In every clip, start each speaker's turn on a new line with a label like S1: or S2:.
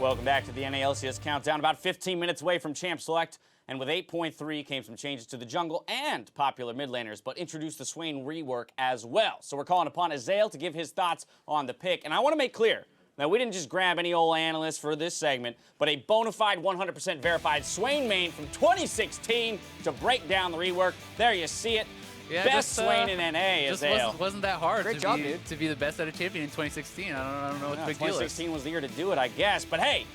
S1: Welcome back to the LCS Countdown. About 15 minutes away from Champ Select. And with 8.3 came some changes to the jungle and popular mid laners, but introduced the Swain rework as well. So we're calling upon Ezreal to give his thoughts on the pick. And I want to make clear, now we didn't just grab any old analyst for this segment, but a bona fide 100% verified Swain main from 2016 to break down the rework. There you see it.
S2: Yeah,
S1: best Swain in NA, Ezreal.
S2: Wasn't that hard
S1: to
S2: be the best at a champion in 2016. I don't know what the big deal is.
S1: 2016 was the year to do it, I guess. But hey,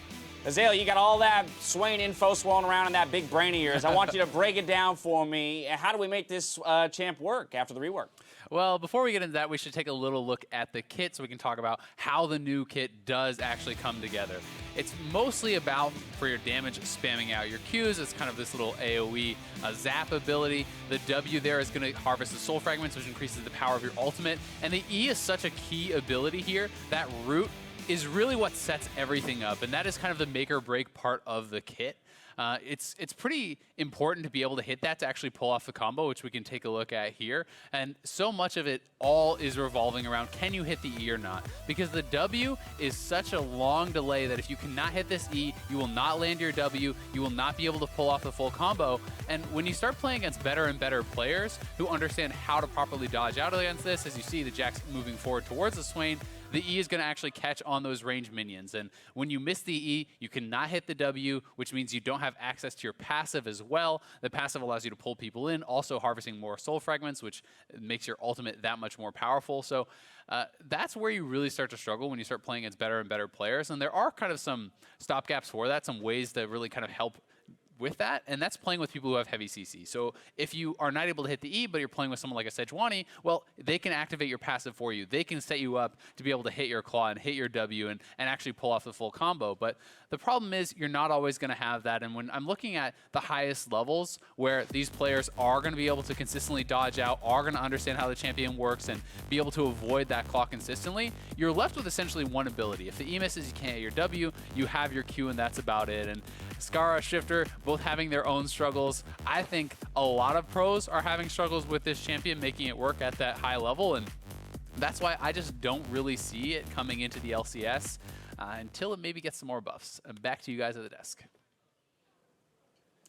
S1: Ezreal, you got all that Swain info swirling around in that big brain of yours. I want you to break it down for me. How do we make this champ work after the rework?
S2: Well, before we get into that, we should take a little look at the kit so we can talk about how the new kit does actually come together. It's mostly about, for your damage, spamming out your Qs. It's kind of this little AoE zap ability. The W there is going to harvest the soul fragments, which increases the power of your ultimate. And the E is such a key ability here. That root is really what sets everything up, and that is kind of the make or break part of the kit. It's pretty important to be able to hit that to actually pull off the combo, which we can take a look at here. And so much of it all is revolving around, can you hit the E or not? Because the W is such a long delay that if you cannot hit this E, you will not land your W, you will not be able to pull off the full combo. And when you start playing against better and better players who understand how to properly dodge out against this, as you see the Jax moving forward towards the Swain, the E is going to actually catch on those ranged minions. And when you miss the E, you cannot hit the W, which means you don't have access to your passive as well. The passive allows you to pull people in, also harvesting more soul fragments, which makes your ultimate that much more powerful. So that's where you really start to struggle when you start playing against better and better players. And there are kind of some stopgaps for that, some ways that really kind of help with that, and that's playing with people who have heavy CC. So if you are not able to hit the E, but you're playing with someone like a Sejuani, well, they can activate your passive for you. They can set you up to be able to hit your claw and hit your W and actually pull off the full combo. But the problem is you're not always going to have that. And when I'm looking at the highest levels where these players are going to be able to consistently dodge out, are going to understand how the champion works and be able to avoid that claw consistently, you're left with essentially one ability. If the E misses, you can't hit your W, you have your Q, and that's about it. And Skara, Shifter, both having their own struggles. I think a lot of pros are having struggles with this champion, making it work at that high level, and that's why I just don't really see it coming into the LCS until it maybe gets some more buffs. Back to you guys at the desk.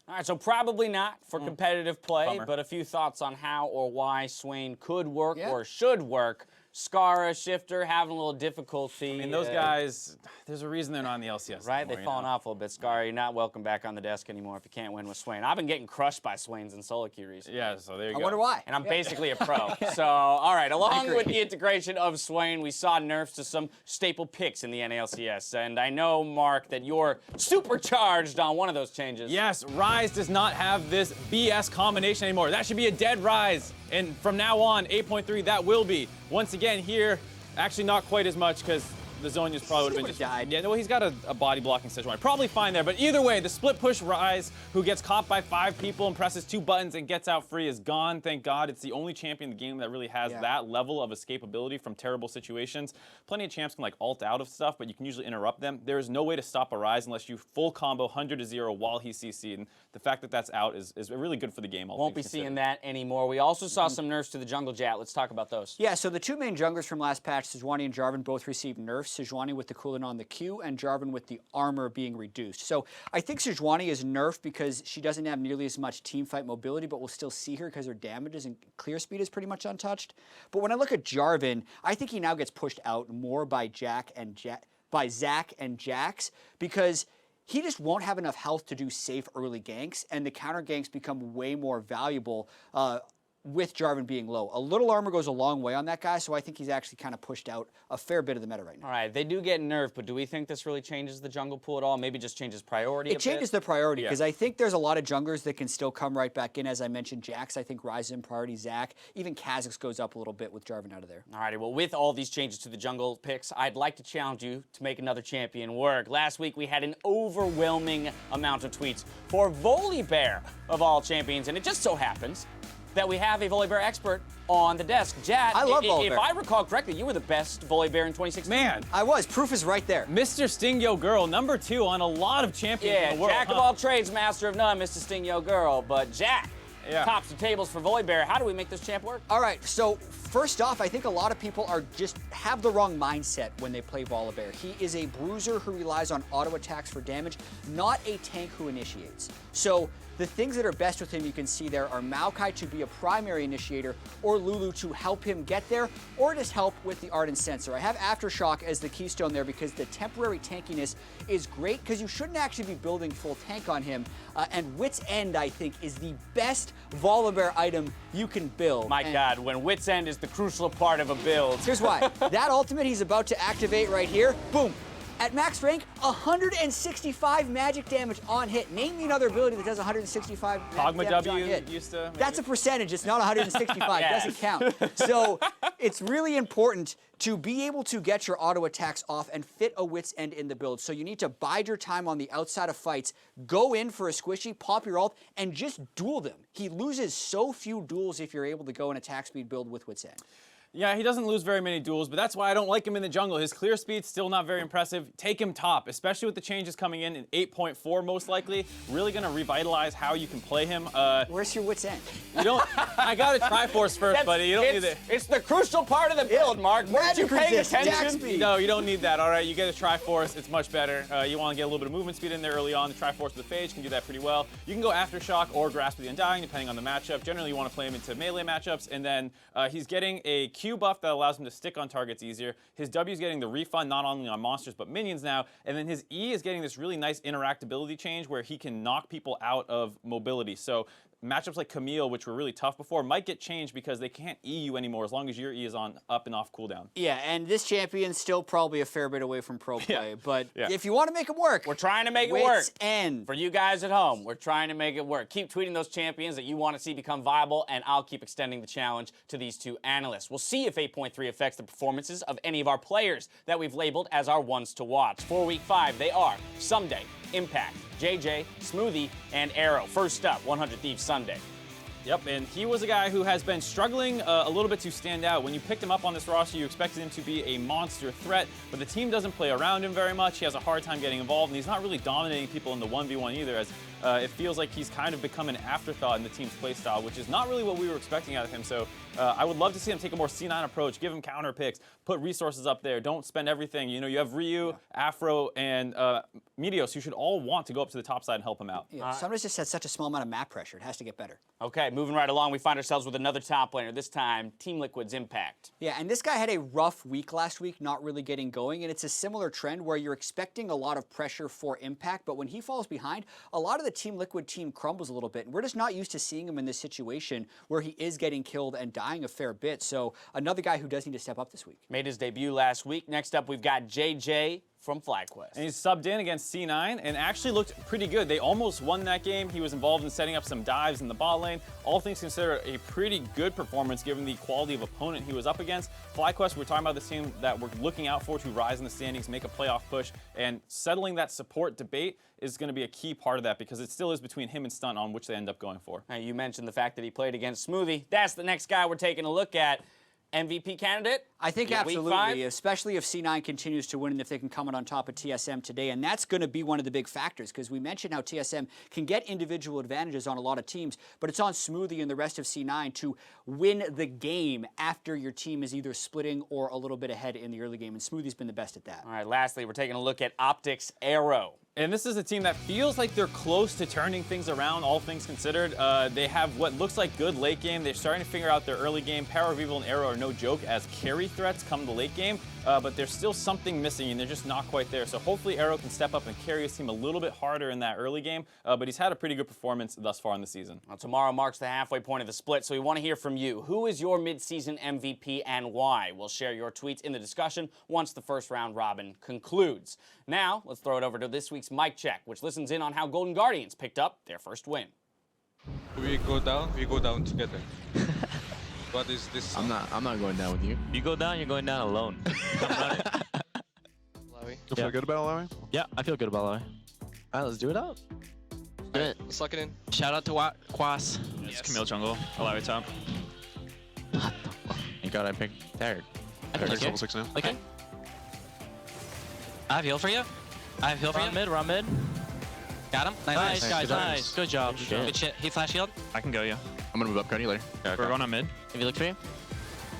S1: All right, so probably not for competitive play,
S3: Bummer.
S1: but a few thoughts on how or why Swain could work or should work. Skara, Shifter, having a little difficulty.
S3: I mean, those guys, there's a reason they're not in the LCS
S1: right?
S3: anymore,
S1: They've fallen off a little bit. Skara, you're not welcome back on the desk anymore if you can't win with Swain. I've been getting crushed by Swains in solo queue recently.
S3: Yeah, so there you go.
S4: I wonder why.
S1: And I'm basically a pro. So, all right, along with the integration of Swain, we saw nerfs to some staple picks in the NALCS. And I know, Mark, that you're supercharged on one of those changes.
S3: Yes, Ryze does not have this BS combination anymore. That should be a dead Ryze. And from now on, 8.3, that will be. Once again here, actually not quite as much because the Zhonya's probably would have been just
S4: died.
S3: Yeah, well, he's got a body blocking Sejuani. Probably fine there, but either way, the split push Ryze, who gets caught by 5 people and presses 2 buttons and gets out free, is gone. Thank God. It's the only champion in the game that really has that level of escapability from terrible situations. Plenty of champs can like ult out of stuff, but you can usually interrupt them. There is no way to stop a Ryze unless you full combo 100 to 0 while he's CC'd. And the fact that that's out is really good for the game.
S1: Won't be seeing that anymore. We also saw some nerfs to the jungle, Jat. Let's talk about those.
S4: Yeah, so the two main junglers from last patch, Sejuani and Jarvan, both received nerfs. Sejuani with the cooldown on the Q and Jarvan with the armor being reduced. So I think Sejuani is nerfed because she doesn't have nearly as much teamfight mobility, but we'll still see her because her damages and clear speed is pretty much untouched. But when I look at Jarvan, I think he now gets pushed out more by Zac and Jax because he just won't have enough health to do safe early ganks, and the counter ganks become way more valuable with Jarvan being low. A little armor goes a long way on that guy, so I think he's actually kind of pushed out a fair bit of the meta right now.
S1: All right, they do get nerfed, but do we think this really changes the jungle pool at all? Maybe just changes priority
S4: It changes the priority, because
S3: Yeah.
S4: I think there's a lot of junglers that can still come right back in. As I mentioned, Jax, I think, rises in priority. Zac, even Kha'Zix goes up a little bit with Jarvan out of there.
S1: All righty, well, with all these changes to the jungle picks, I'd like to challenge you to make another champion work. Last week, we had an overwhelming amount of tweets for Volibear of all champions, and it just so happens that we have a Volibear expert on the desk. Jad,
S4: I love Volibear.
S1: If I recall correctly, you were the best Volibear in 2016.
S3: Man,
S4: I was. Proof is right there.
S3: Mr. Sting Yo Girl, #2 on a lot of champions in the world.
S1: Jack of all trades, master of none, Mr. Sting Yo Girl. But Jack,
S3: Yeah.
S1: tops the tables for Volibear. How do we make this champ work?
S4: All right, so First off, I think a lot of people have the wrong mindset when they play Volibear. He is a bruiser who relies on auto attacks for damage, not a tank who initiates. So the things that are best with him you can see there are Maokai to be a primary initiator, or Lulu to help him get there, or just help with the Ardent Sensor. I have Aftershock as the keystone there because the temporary tankiness is great because you shouldn't actually be building full tank on him. And Wit's End, I think, is the best Volibear item you can build.
S1: My God, when Wit's End is the crucial part of a build.
S4: Here's why. That ultimate he's about to activate right here, boom. At max rank, 165 magic damage on hit. Name me another ability that does 165 magic damage on hit.
S3: Used to. Maybe.
S4: That's a percentage. It's not 165.
S1: Yeah.
S4: It doesn't count. So it's really important to be able to get your auto attacks off and fit a Wit's End in the build. So you need to bide your time on the outside of fights, go in for a squishy, pop your ult, and just duel them. He loses so few duels if you're able to go an attack speed build with Wit's End.
S3: Yeah, he doesn't lose very many duels, but that's why I don't like him in the jungle. His clear speed's still not very impressive. Take him top, especially with the changes coming in 8.4 most likely. Really gonna revitalize how you can play him.
S4: Where's your Wit's End?
S3: You don't. I got a Triforce first, buddy. You don't need it.
S1: It's the crucial part of the build, Mark. Weren't you paying attention?
S3: No, you don't need that. All right, you get a Triforce. It's much better. You want to get a little bit of movement speed in there early on. The Triforce with the Phage can do that pretty well. You can go Aftershock or Grasp of the Undying, depending on the matchup. Generally, you want to play him into melee matchups, and then he's getting a Q buff that allows him to stick on targets easier. His W is getting the refund not only on monsters but minions now, and then his E is getting this really nice interactability change where he can knock people out of mobility. So matchups like Camille, which were really tough before, might get changed because they can't E you anymore as long as your E is on up and off cooldown.
S4: Yeah, and this champion's still probably a fair bit away from pro play, but if you want to make it work,
S1: we're trying to make it work.
S4: Wit's End.
S1: For you guys at home, we're trying to make it work. Keep tweeting those champions that you want to see become viable, and I'll keep extending the challenge to these two analysts. We'll see if 8.3 affects the performances of any of our players that we've labeled as our ones to watch. For Week 5, they are Someday, Impact, JJ, Xmithie, and Arrow. First up, 100 Thieves Sunday.
S3: Yep, and he was a guy who has been struggling a little bit to stand out. When you picked him up on this roster, you expected him to be a monster threat, but the team doesn't play around him very much. He has a hard time getting involved, and he's not really dominating people in the 1v1 either, as it feels like he's kind of become an afterthought in the team's playstyle, which is not really what we were expecting out of him. So I would love to see him take a more C9 approach, give him counter picks, put resources up there, don't spend everything. You know, you have Ryu, Afro, and Meteos, who should all want to go up to the top side and help him out.
S4: Yeah, Somebody's just had such a small amount of map pressure. It has to get better.
S1: Okay, moving right along, we find ourselves with another top laner, this time Team Liquid's Impact.
S4: Yeah, and this guy had a rough week last week, not really getting going, and it's a similar trend where you're expecting a lot of pressure for Impact, but when he falls behind, a lot of the Team Liquid team crumbles a little bit, and we're just not used to seeing him in this situation where he is getting killed and dying a fair bit, so another guy who does need to step up this week.
S1: Made his debut last week. Next up, we've got JJ from FlyQuest.
S3: And he's subbed in against C9 and actually looked pretty good. They almost won that game. He was involved in setting up some dives in the bot lane. All things considered, a pretty good performance given the quality of opponent he was up against. FlyQuest, we're talking about this team that we're looking out for to rise in the standings, make a playoff push, and settling that support debate is going to be a key part of that because it still is between him and Stunt on which they end up going for.
S1: Now, you mentioned the fact that he played against Xmithie. That's the next guy we're taking a look at. MVP candidate?
S4: I think absolutely, especially if C9 continues to win and if they can come out on top of TSM today. And that's going to be one of the big factors because we mentioned how TSM can get individual advantages on a lot of teams, but it's on Xmithie and the rest of C9 to win the game after your team is either splitting or a little bit ahead in the early game. And Smoothie's been the best at that.
S1: All right, lastly, we're taking a look at Optics Arrow.
S3: And this is a team that feels like they're close to turning things around, all things considered. They have what looks like good late game. They're starting to figure out their early game. Power of Evil and Arrow are no joke as carry threats come the late game, but there's still something missing and they're just not quite there. So hopefully Arrow can step up and carry his team a little bit harder in that early game, but he's had a pretty good performance thus far in the season.
S1: Well, tomorrow marks the halfway point of the split, so we want to hear from you. Who is your mid-season MVP and why? We'll share your tweets in the discussion once the first round robin concludes. Now, let's throw it over to this week's Mic Check, which listens in on how Golden Guardians picked up their first win.
S5: We go down together. What is this?
S6: I'm not going down with you.
S7: You go down, you're going down alone. Come run it.
S8: You feel good about Olleh?
S7: Yeah, I feel good about Olleh.
S6: Alright, let's do it out.
S7: Do it.
S8: Let's lock it in.
S7: Shout out to Quas.
S9: It's Camille jungle. Olleh top.
S6: Thank God I picked Tarek.
S7: I picked
S8: level 6 now.
S7: Okay. I have heal for you. I have heal for you.
S9: We're on mid.
S7: Got him. Nice, guys.
S6: good
S7: Nice. Good job. Good shit. He flash shield.
S9: I can go, yeah.
S6: I'm gonna move up Cuddy later.
S9: We're going on mid.
S7: If you look for you.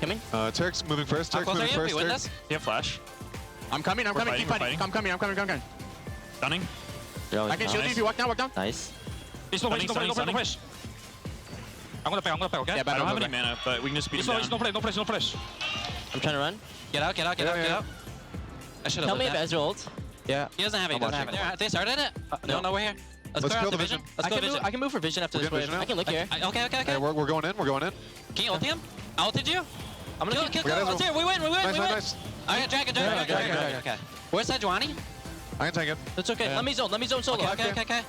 S6: Coming.
S8: Tarek's moving first.
S7: How
S8: Tarek's
S7: close are
S8: moving
S7: you? We
S8: first.
S7: win
S8: Tarek.
S7: this?
S9: You have flash.
S6: I'm coming.
S9: We're
S6: Keep
S9: fighting,
S6: fighting.
S9: we're
S6: I'm coming.
S9: Stunning.
S6: I can shield you if you walk down.
S10: Nice.
S9: He's no push, no push.
S5: I'm gonna peg, okay?
S6: Yeah,
S9: I don't have any mana, but we can just beat him down.
S5: No flash.
S10: I'm trying to run.
S7: Get out. Get out. I should have
S10: Tell me
S7: lit
S10: if
S7: that.
S10: Ezreal ult.
S6: Yeah.
S7: He doesn't have it. He
S6: I'm
S7: doesn't have
S6: watching.
S7: it. They started it? No, we're here. Let's
S8: Let's
S7: clear
S8: kill
S7: out the
S8: the
S7: vision.
S8: vision.
S7: Let's go vision.
S10: I can move for vision after this
S8: We're
S10: wave.
S8: getting
S10: I can look here.
S7: Okay.
S8: Hey, we're going in.
S7: Can you ult him? I ulted you.
S10: I'm gonna
S7: Kill.
S8: We got
S7: Let's
S8: Ezreal.
S7: hear. We win.
S8: Nice.
S7: I got dragon. Okay. Where's Sejuani?
S8: I can tank it.
S10: It's okay.
S8: Yeah.
S10: Let me zone solo.
S7: Okay.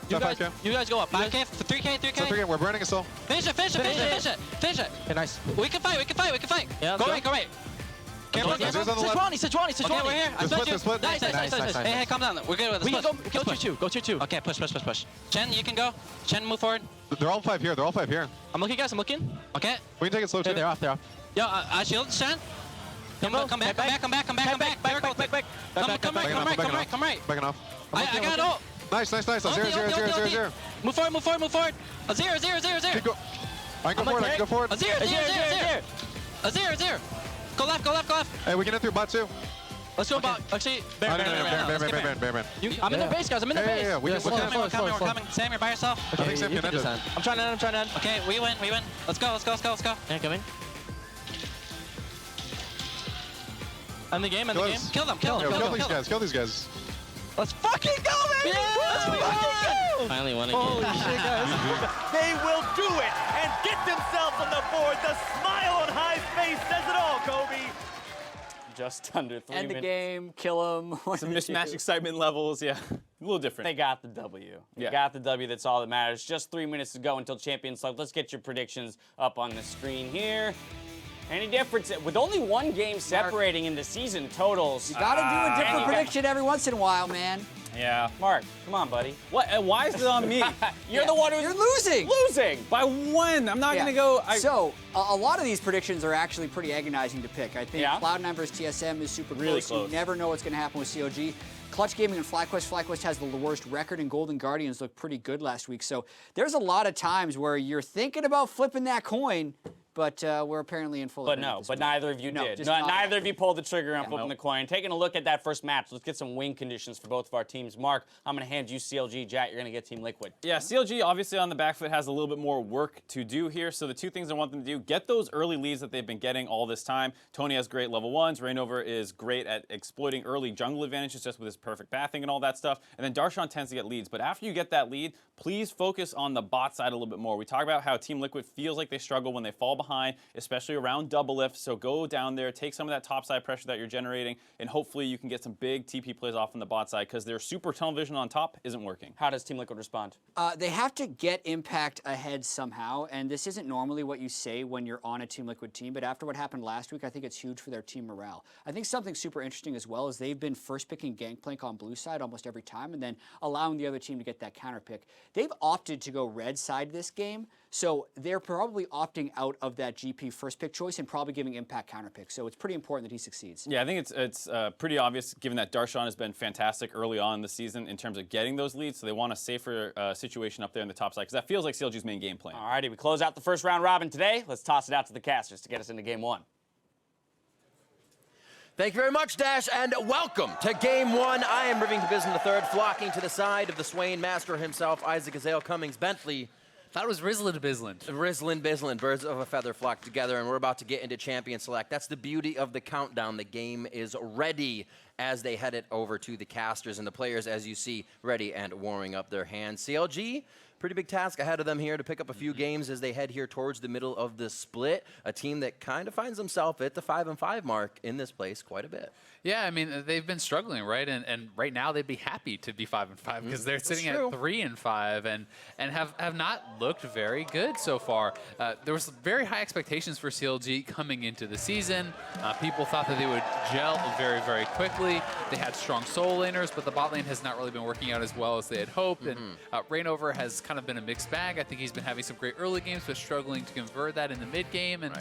S10: You guys go up.
S7: 5k, 3k.
S8: So again, we're burning a soul.
S7: Finish it.
S6: Okay, nice.
S7: We can fight.
S10: Yeah,
S7: Go
S10: let's
S7: right. Careful.
S8: Ezreal's on the left.
S10: Sejuani.
S7: Okay, we're here. I
S8: The
S7: flipped you.
S8: split.
S10: Nice.
S7: Hey, calm down. We're good with
S10: We
S7: this.
S10: can go tier 2.
S7: Okay, push. Chen, you can go. Chen, move forward.
S8: They're all 5 here.
S10: I'm looking, guys. I'm looking.
S7: Okay.
S8: We can take it slow too.
S10: They're off.
S7: Yo, I shield Chen. Come back. Come back. Come right.
S8: Backing off.
S7: I got ult.
S8: Nice.
S7: Ulti.
S8: 0.
S7: Move forward. A 0.
S8: Keep go. I can go forward.
S7: A 0. Go left.
S8: Hey, we can hit through bot too.
S10: Let's go back. Actually,
S8: Bear.
S10: I'm in their base, guys. I'm in their base.
S8: Yeah. We're
S7: We're coming. Sam, you're by yourself.
S8: I think Sam
S10: you
S8: can
S10: can
S8: end
S10: just
S8: it.
S10: I'm trying to end.
S7: Okay, we win. Let's go.
S10: Yeah, come in. End the game.
S7: Kill them.
S8: Kill these guys.
S10: Let's fucking go, baby! Let's fucking go! Finally won
S6: Oh,
S10: again.
S6: shit, guys.
S11: They will do it and get themselves on the board. The smile on High's face says it all, Kobe.
S1: Just under 3
S4: End
S1: minutes.
S4: the game, kill him.
S3: Some mismatched excitement levels. Yeah, a little different.
S1: They got the W. They
S3: Yeah.
S1: got the W. That's all that matters. Just 3 minutes to go until Champions Select. Let's get your predictions up on the screen here. Any difference? With only one game separating in the season totals.
S4: You gotta do a
S1: and
S4: different
S1: you got-
S4: prediction every once in a while, man.
S3: Yeah.
S1: Mark, come on, buddy.
S3: What? Why is it on me?
S1: You're the one who's
S4: You're losing.
S1: losing.
S3: By 1. I'm not
S4: Yeah.
S3: gonna go.
S4: So, a lot of these predictions are actually pretty agonizing to pick. I think
S1: Yeah.
S4: Cloud9 versus TSM is super
S3: Really
S4: close.
S3: close.
S4: You never know what's going to happen with CLG. Clutch Gaming and FlyQuest. FlyQuest has the worst record, and Golden Guardians looked pretty good last week. So, there's a lot of times where you're thinking about flipping that coin, but we're apparently in full
S1: But
S4: agreement
S1: no,
S4: this
S1: but
S4: week.
S1: neither of you
S4: No,
S1: did.
S4: just
S1: No,
S4: not.
S1: neither of you pulled the trigger on flipping
S3: Nope.
S1: the coin. Taking a look at that first match, let's get some win conditions for both of our teams. Mark, I'm going to hand you CLG. Jack, you're going to get Team Liquid.
S3: Yeah, CLG obviously on the back foot has a little bit more work to do here. So the 2 things I want them to do, get those early leads that they've been getting all this time. Tony has great level 1s. Reignover is great at exploiting early jungle advantages just with his perfect pathing and all that stuff. And then Darshan tends to get leads. But after you get that lead, please focus on the bot side a little bit more. We talk about how Team Liquid feels like they struggle when they fall behind, especially around Doublelift. So go down there, take some of that top side pressure that you're generating, and hopefully you can get some big TP plays off on the bot side because their super tunnel vision on top isn't working.
S1: How does Team Liquid respond?
S4: They have to get Impact ahead somehow, and this isn't normally what you say when you're on a Team Liquid team, but after what happened last week, I think it's huge for their team morale. I think something super interesting as well is they've been first picking Gangplank on blue side almost every time, and then allowing the other team to get that counter pick. They've opted to go red side this game, so they're probably opting out of that GP first pick choice and probably giving Impact counter pick, so it's pretty important that he succeeds.
S3: Yeah, I think it's pretty obvious given that Darshan has been fantastic early on in the season in terms of getting those leads, so they want a safer situation up there in the top side because that feels like CLG's main game plan.
S1: Alrighty, we close out the first round robin today. Let's toss it out to the casters to get us into game 1.
S11: Thank you very much, Dash, and welcome to Game 1. I am Riving Bizen III, flocking to the side of the Swain master himself, Isaac Ezreal Cummings Bentley.
S2: Thought it was Rizzlin Bislin.
S11: Rizzlin Bislin, birds of a feather flock together, and we're about to get into Champion Select. That's the beauty of the countdown. The game is ready as they head it over to the casters, and the players, as you see, ready and warming up their hands. CLG, pretty big task ahead of them here to pick up a few games as they head here towards the middle of the split. A team that kind of finds themselves at the 5-5 mark in this place quite a bit.
S2: Yeah, I mean, they've been struggling, right? And right now they'd be happy to be 5-5 because they're sitting at 3-5 and have not looked very good so far. There was very high expectations for CLG coming into the season. People thought that they would gel very, very quickly. They had strong solo laners, but the bot lane has not really been working out as well as they had hoped. And Reignover has kind of been a mixed bag. I think he's been having some great early games, but struggling to convert that in the mid game. And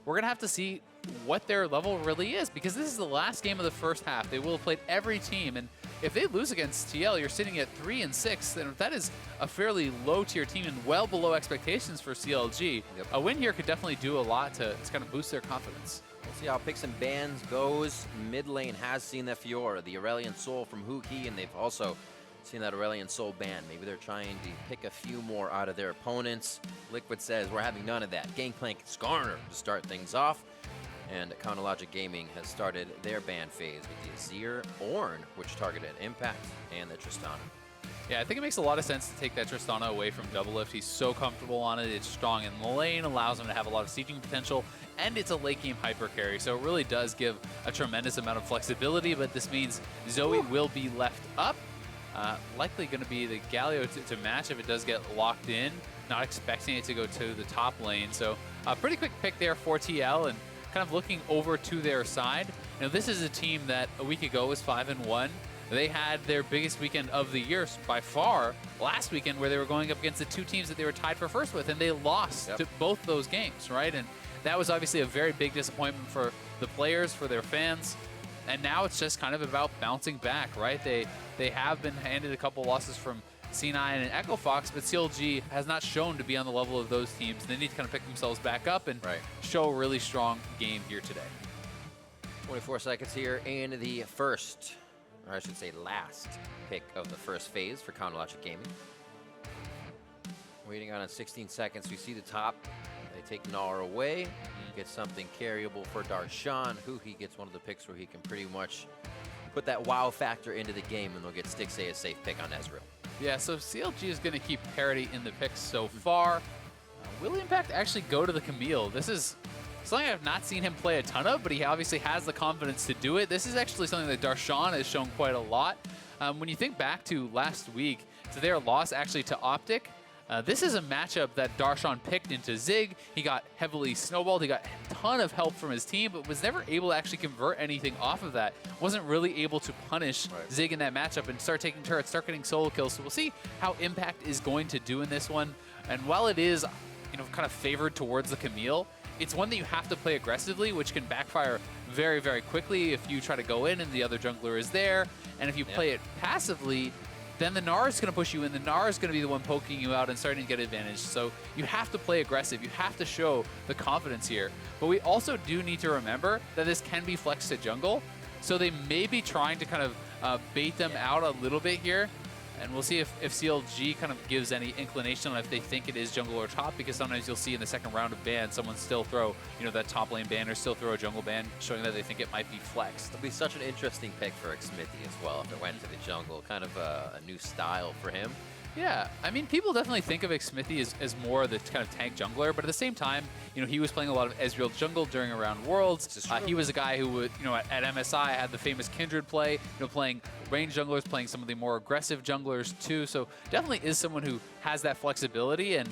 S2: we're going to have to see what their level really is because this is the last game of the first half. They will have played every team, and if they lose against TL, you're sitting at 3-6, and that is a fairly low-tier team and well below expectations for CLG.
S11: Yep.
S2: A win here could definitely do a lot to kind of boost their confidence.
S11: We'll see how picks and bans goes. Mid lane has seen the Fiora, the Aurelion Soul from huhi, and they've also seen that Aurelion Soul ban. Maybe they're trying to pick a few more out of their opponents. Liquid says we're having none of that. Gangplank Skarner to start things off. And Chronologic Gaming has started their ban phase with the Azir Ornn, which targeted Impact, and the Tristana.
S2: Yeah, I think it makes a lot of sense to take that Tristana away from Doublelift. He's so comfortable on it. It's strong in the lane, allows him to have a lot of sieging potential, and it's a late game hyper carry. So it really does give a tremendous amount of flexibility, but this means Zoe will be left up. Likely going to be the Galio to match if it does get locked in. Not expecting it to go to the top lane. So a pretty quick pick there for TL, and kind of looking over to their side. You know, this is a team that a week ago was 5-1. They had their biggest weekend of the year by far last weekend, where they were going up against the two teams that they were tied for first with, and they lost to both those games, right? And that was obviously a very big disappointment for the players, for their fans. And now it's just kind of about bouncing back, right? They have been handed a couple losses from C9 and Echo Fox, but CLG has not shown to be on the level of those teams. They need to kind of pick themselves back up and show a really strong game here today.
S11: 24 seconds here in the first, or I should say last, pick of the first phase for Chronologic Gaming. Waiting on 16 seconds, we see the top. They take Gnar away, get something carryable for Darshan. huhi gets one of the picks where he can pretty much put that wow factor into the game, and they'll get Stixxay a safe pick on Ezreal.
S2: Yeah, so CLG is going to keep parity in the picks so far. Will Impact actually go to the Camille? This is something I've not seen him play a ton of, but he obviously has the confidence to do it. This is actually something that Darshan has shown quite a lot. When you think back to last week, to their loss actually to Optic, this is a matchup that Darshan picked into Zig. He got heavily snowballed. He got a ton of help from his team, but was never able to actually convert anything off of that. Wasn't really able to punish Zig in that matchup and start taking turrets, start getting solo kills. So we'll see how Impact is going to do in this one. And while it is, you know, kind of favored towards the Camille, it's one that you have to play aggressively, which can backfire very, very quickly if you try to go in and the other jungler is there. And if you play it passively, then the Gnar is going to push you in. The Gnar is going to be the one poking you out and starting to get advantage. So you have to play aggressive. You have to show the confidence here. But we also do need to remember that this can be flexed to jungle. So they may be trying to kind of bait them out a little bit here. And we'll see if CLG kind of gives any inclination on if they think it is jungle or top, because sometimes you'll see in the second round of ban, someone still throw, you know, that top lane ban or still throw a jungle ban, showing that they think it might be flexed.
S11: It'll be such an interesting pick for Xmithie as well if it went to the jungle. Kind of a new style for him.
S2: Yeah, I mean, people definitely think of Xmithie as more the kind of tank jungler, but at the same time, you know, he was playing a lot of Ezreal jungle during around Worlds. He was a guy who would, you know, at MSI had the famous Kindred play, you know, playing range junglers, playing some of the more aggressive junglers too. So definitely is someone who has that flexibility. And,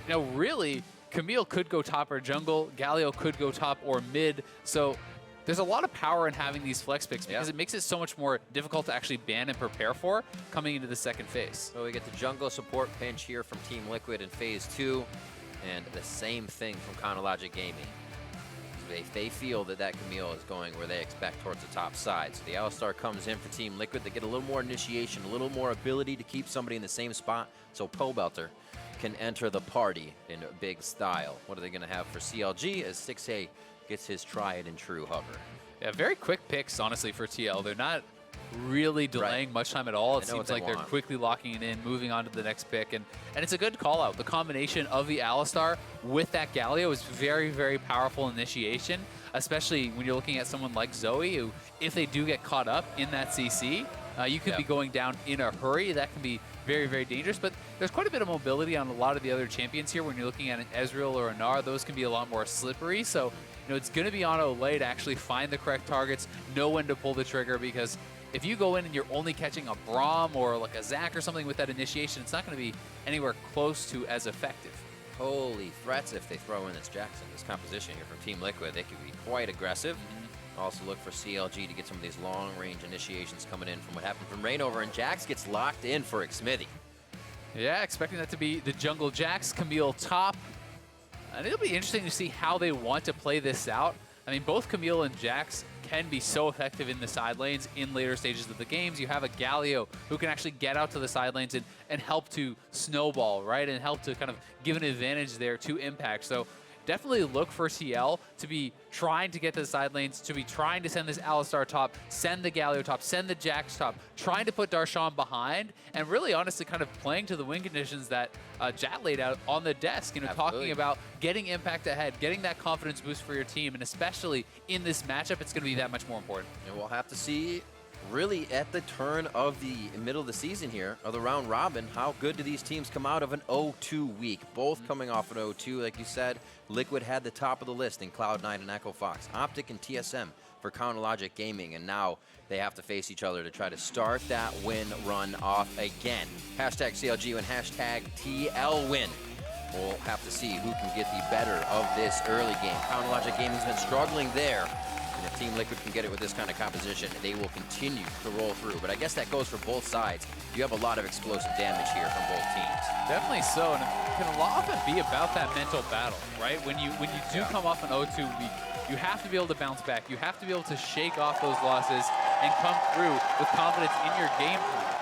S2: you know, really, Camille could go top or jungle, Galio could go top or mid. So there's a lot of power in having these flex picks because it makes it so much more difficult to actually ban and prepare for coming into the second phase.
S11: So we get the jungle support pinch here from Team Liquid in phase 2, and the same thing from Chronologic Gaming. They feel that Camille is going where they expect towards the top side. So the Alistar comes in for Team Liquid. They get a little more initiation, a little more ability to keep somebody in the same spot, so Pobelter can enter the party in big style. What are they going to have for CLG as Stixxay gets his tried and true hover?
S2: Yeah, very quick picks, honestly, for TL. They're not really delaying much time at all. It seems like they're quickly locking it in, moving on to the next pick. And it's a good call out. The combination of the Alistar with that Galio is very, very powerful initiation, especially when you're looking at someone like Zoe, who, if they do get caught up in that CC, you could be going down in a hurry. That can be very, very dangerous. But there's quite a bit of mobility on a lot of the other champions here. When you're looking at an Ezreal or a Gnar, those can be a lot more slippery. So, you know, it's going to be on Olleh to actually find the correct targets, know when to pull the trigger, because if you go in and you're only catching a Braum or like a Zac or something with that initiation, it's not going to be anywhere close to as effective.
S11: Holy threats if they throw in this Jackson, this composition here from Team Liquid. They could be quite aggressive. Also look for CLG to get some of these long-range initiations coming in from what happened from Reignover, and Jax gets locked in for Xmithie.
S2: Yeah, expecting that to be the jungle Jax, Camille top. And it'll be interesting to see how they want to play this out. I mean, both Camille and Jax can be so effective in the side lanes in later stages of the games. You have a Galio who can actually get out to the side lanes and help to snowball, right? And help to kind of give an advantage there to Impact. So definitely look for CL to be trying to get to the side lanes, to be trying to send this Alistar top, send the Galio top, send the Jax top, trying to put Darshan behind, and really honestly kind of playing to the win conditions that Jat laid out on the desk, you know, talking about getting Impact ahead, getting that confidence boost for your team, and especially in this matchup, it's going to be that much more important.
S11: And we'll have to see really at the turn of the middle of the season here, of the round robin, how good do these teams come out of an 0-2 week? Both coming off an 0-2, like you said. Liquid had the top of the list in Cloud9 and Echo Fox. Optic and TSM for Counterlogic Gaming, and now they have to face each other to try to start that win run off again. Hashtag CLG and hashtag TL win. We'll have to see who can get the better of this early game. Counterlogic Gaming's been struggling there. And if Team Liquid can get it with this kind of composition, they will continue to roll through. But I guess that goes for both sides. You have a lot of explosive damage here from both teams.
S2: Definitely so, and it can often be about that mental battle, right? When you do come off an 0-2 week, you have to be able to bounce back. You have to be able to shake off those losses and come through with confidence in your game plan.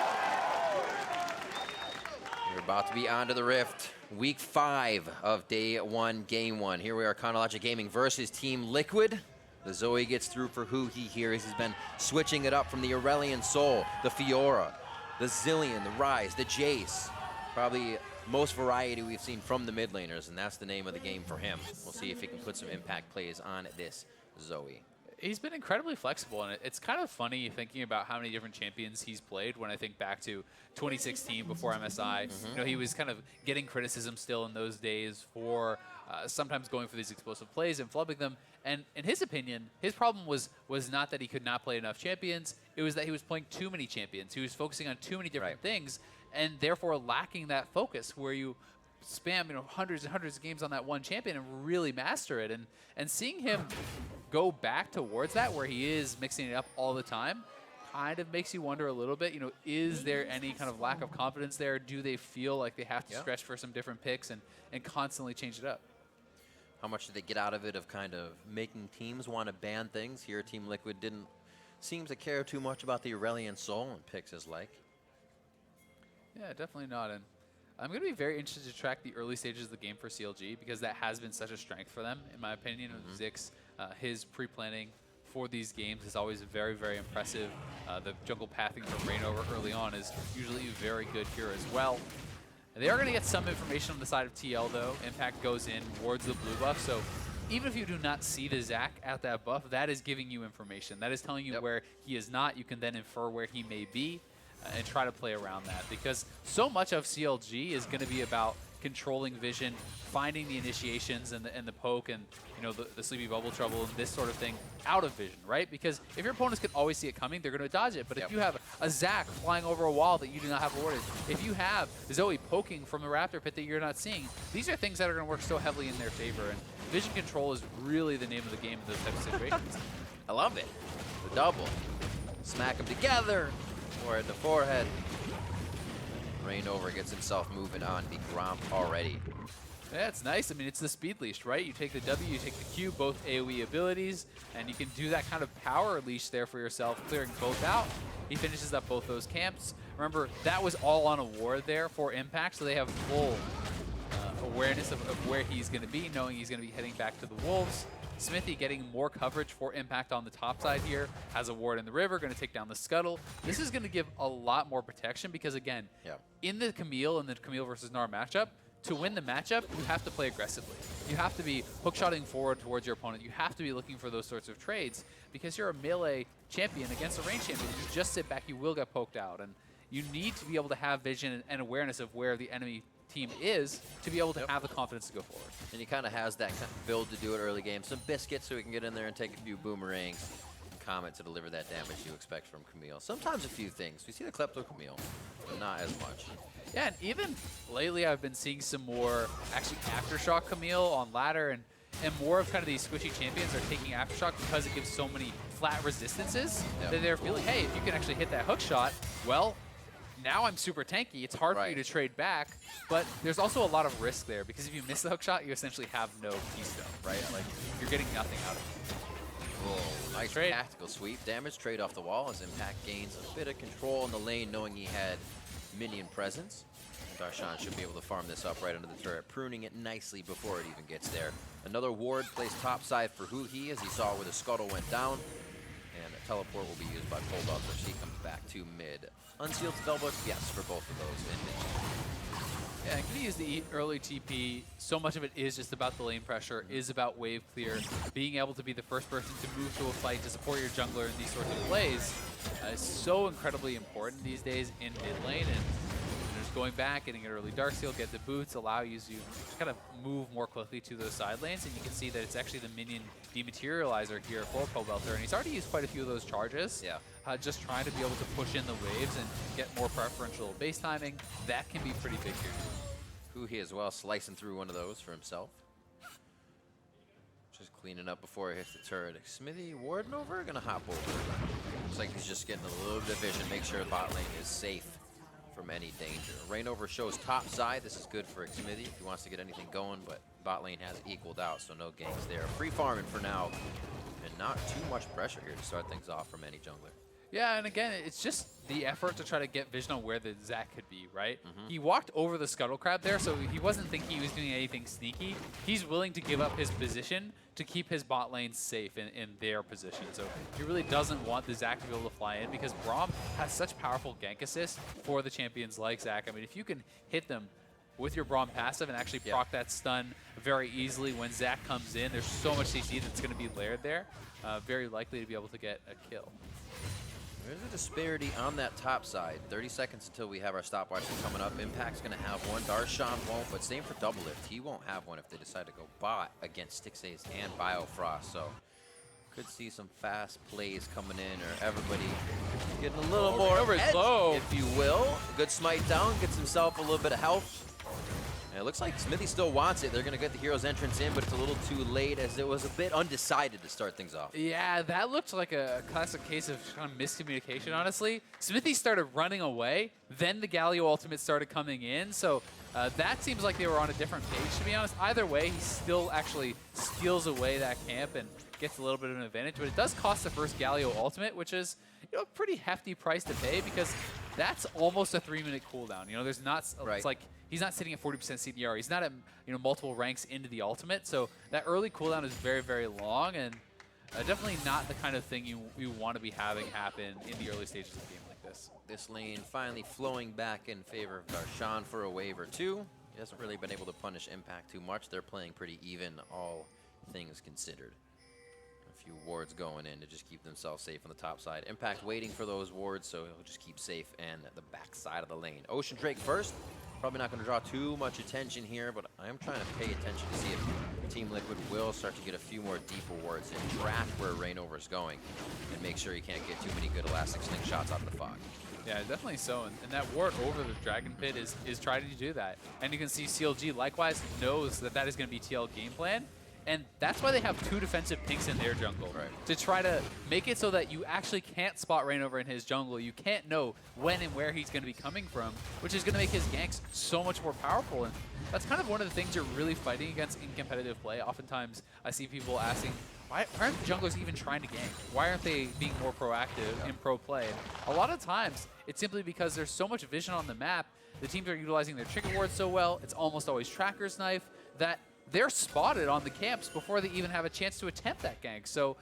S11: We're about to be onto the Rift. Week 5 of day 1, game 1. Here we are, Counterlogic Gaming versus Team Liquid. The Zoe gets through for huhi here as he's been switching it up from the Aurelion Sol, the Fiora, the Zillion, the Ryze, the Jace. Probably most variety we've seen from the mid laners, and that's the name of the game for him. We'll see if he can put some impact plays on this Zoe.
S2: He's been incredibly flexible, and it's kind of funny thinking about how many different champions he's played. When I think back to 2016 before MSI, you know, he was kind of getting criticism still in those days for sometimes going for these explosive plays and flubbing them. And in his opinion, his problem was not that he could not play enough champions. It was that he was playing too many champions. He was focusing on too many different things, and therefore lacking that focus where you spam, you know, hundreds and hundreds of games on that one champion and really master it. And seeing him go back towards that, where he is mixing it up all the time, kind of makes you wonder a little bit, you know, is there any kind of lack of confidence there? Do they feel like they have to stretch for some different picks and constantly change it up?
S11: How much did they get out of it of kind of making teams want to ban things? Here, Team Liquid didn't seem to care too much about the Aurelion Sol and picks as like.
S2: Yeah, definitely not. And I'm going to be very interested to track the early stages of the game for CLG, because that has been such a strength for them, in my opinion. Zix, his pre-planning for these games is always very, very impressive. The jungle pathing from Reignover early on is usually very good here as well. They are going to get some information on the side of TL, though. Impact goes in towards the blue buff, so even if you do not see the Zac at that buff, that is giving you information. That is telling you where he is not. You can then infer where he may be and try to play around that, because so much of CLG is going to be about controlling vision, finding the initiations and the poke and, you know, the sleepy bubble trouble and this sort of thing out of vision, right? Because if your opponents can always see it coming, they're going to dodge it. But if you have a Zac flying over a wall that you do not have awarded, if you have Zoe poking from the Raptor pit that you're not seeing, these are things that are going to work so heavily in their favor. And vision control is really the name of the game in those types of situations.
S11: I love it. The double. Smack them together. Or at the forehead. Reignover gets himself moving on the Braum already.
S2: Yeah, it's nice. I mean, it's the speed leash, right? You take the W, you take the Q, both AoE abilities, and you can do that kind of power leash there for yourself, clearing both out. He finishes up both those camps. Remember, that was all on a ward there for Impact, so they have full awareness of where he's going to be, knowing he's going to be heading back to the Wolves. Xmithie getting more coverage for Impact on the top side here, has a ward in the river, going to take down the Scuttle. This is going to give a lot more protection because, again, in the Camille and the Camille versus Gnar matchup, to win the matchup, you have to play aggressively. You have to be hookshotting forward towards your opponent. You have to be looking for those sorts of trades because you're a melee champion against a range champion. If you just sit back, you will get poked out. And you need to be able to have vision and awareness of where the enemy team is to be able to have the confidence to go forward.
S11: And he kind of has that kind of build to do it early game. Some biscuits so he can get in there and take a few boomerangs and Comet to deliver that damage you expect from Camille. Sometimes a few things. We see the Klepto Camille, but not as much.
S2: Yeah, and even lately I've been seeing some more actually Aftershock Camille on ladder, and more of kind of these squishy champions are taking Aftershock because it gives so many flat resistances that they're feeling, hey, if you can actually hit that hook shot, well, now I'm super tanky. It's hard for you to trade back, but there's also a lot of risk there because if you miss the hook shot, you essentially have no keystone, right? Like, you're getting nothing out of it.
S11: control. Nice
S2: Trade.
S11: tactical sweep. Damage trade off the wall as Impact gains a bit of control in the lane, knowing he had minion presence. And Darshan should be able to farm this up right under the turret, pruning it nicely before it even gets there. Another ward placed topside for huhi, as he saw where the scuttle went down. And a teleport will be used by Pobelter. She comes back to mid. Unsealed Spellbook, yes, for both of those in mid.
S2: Yeah, I'm going to use the early TP. So much of it is just about the lane pressure, is about wave clear. Being able to be the first person to move to a fight to support your jungler in these sorts of plays is so incredibly important these days in mid lane. And just going back, getting an early Darksteel, get the boots, allow you to kind of move more quickly to those side lanes. And you can see that it's actually the minion dematerializer here for Pobelter. And he's already used quite a few of those charges.
S11: Yeah.
S2: Just trying to be able to push in the waves and get more preferential base timing. That can be pretty big here.
S11: huhi as well, slicing through one of those for himself. Just cleaning up before he hits the turret. Xmithie, Reignover, gonna hop over. Looks like he's just getting a little bit of vision, make sure the bot lane is safe from any danger. Reignover shows top side. This is good for Xmithie if he wants to get anything going, but bot lane has equaled out, so no ganks there. Free farming for now, and not too much pressure here to start things off from any jungler.
S2: Yeah, and again, it's just the effort to try to get vision on where the Zac could be, right? He walked over the Scuttle Crab there, so he wasn't thinking he was doing anything sneaky. He's willing to give up his position to keep his bot lane safe in their position. So he really doesn't want the Zac to be able to fly in because Braum has such powerful gank assist for the champions like Zac. I mean, if you can hit them with your Braum passive and actually proc that stun very easily when Zac comes in, there's so much CC that's going to be layered there. Very likely to be able to get a kill.
S11: There's a disparity on that top side. 30 seconds until we have our stopwatch coming up. Impact's going to have one. Darshan won't, but same for Doublelift. He won't have one if they decide to go bot against Stixxay and Biofrost. So could see some fast plays coming in, or everybody getting a little more edge, if you will. Good smite down, gets himself a little bit of health. And it looks like Xmithie still wants it. They're going to get the hero's entrance in, but it's a little too late as it was a bit undecided to start things off.
S2: Yeah, that looked like a classic case of kind of miscommunication, honestly. Xmithie started running away, then the Galio ultimate started coming in, so that seems like they were on a different page, to be honest. Either way, he still actually steals away that camp and gets a little bit of an advantage, but it does cost the first Galio ultimate, which is, you know, a pretty hefty price to pay because that's almost a 3-minute cooldown. You know, there's not, it's like, he's not sitting at 40% CDR. He's not at, you know, multiple ranks into the ultimate. So that early cooldown is very, very long, and definitely not the kind of thing you want to be having happen in the early stages of a game like this.
S11: This lane finally flowing back in favor of Darshan for a wave or two. He hasn't really been able to punish Impact too much. They're playing pretty even, all things considered. A few wards going in to just keep themselves safe on the top side. Impact waiting for those wards, so he'll just keep safe and the back side of the lane. Ocean Drake first. Probably not going to draw too much attention here, but I am trying to pay attention to see if Team Liquid will start to get a few more deeper wards and track where Reignover is going and make sure he can't get too many good elastic slingshots out of the fog.
S2: Yeah, definitely so. And that ward over the Dragon Pit is trying to do that. And you can see CLG likewise knows that that is going to be TL game plan. And that's why they have 2 defensive pinks in their jungle.
S11: Right.
S2: To try to make it so that you actually can't spot Reignover in his jungle. You can't know when and where he's going to be coming from, which is going to make his ganks so much more powerful. And that's kind of one of the things you're really fighting against in competitive play. Oftentimes, I see people asking, why aren't the junglers even trying to gank? Why aren't they being more proactive in pro play? And a lot of times, it's simply because there's so much vision on the map. The teams are utilizing their trigger wards so well. It's almost always Tracker's Knife that they're spotted on the camps before they even have a chance to attempt that gank. So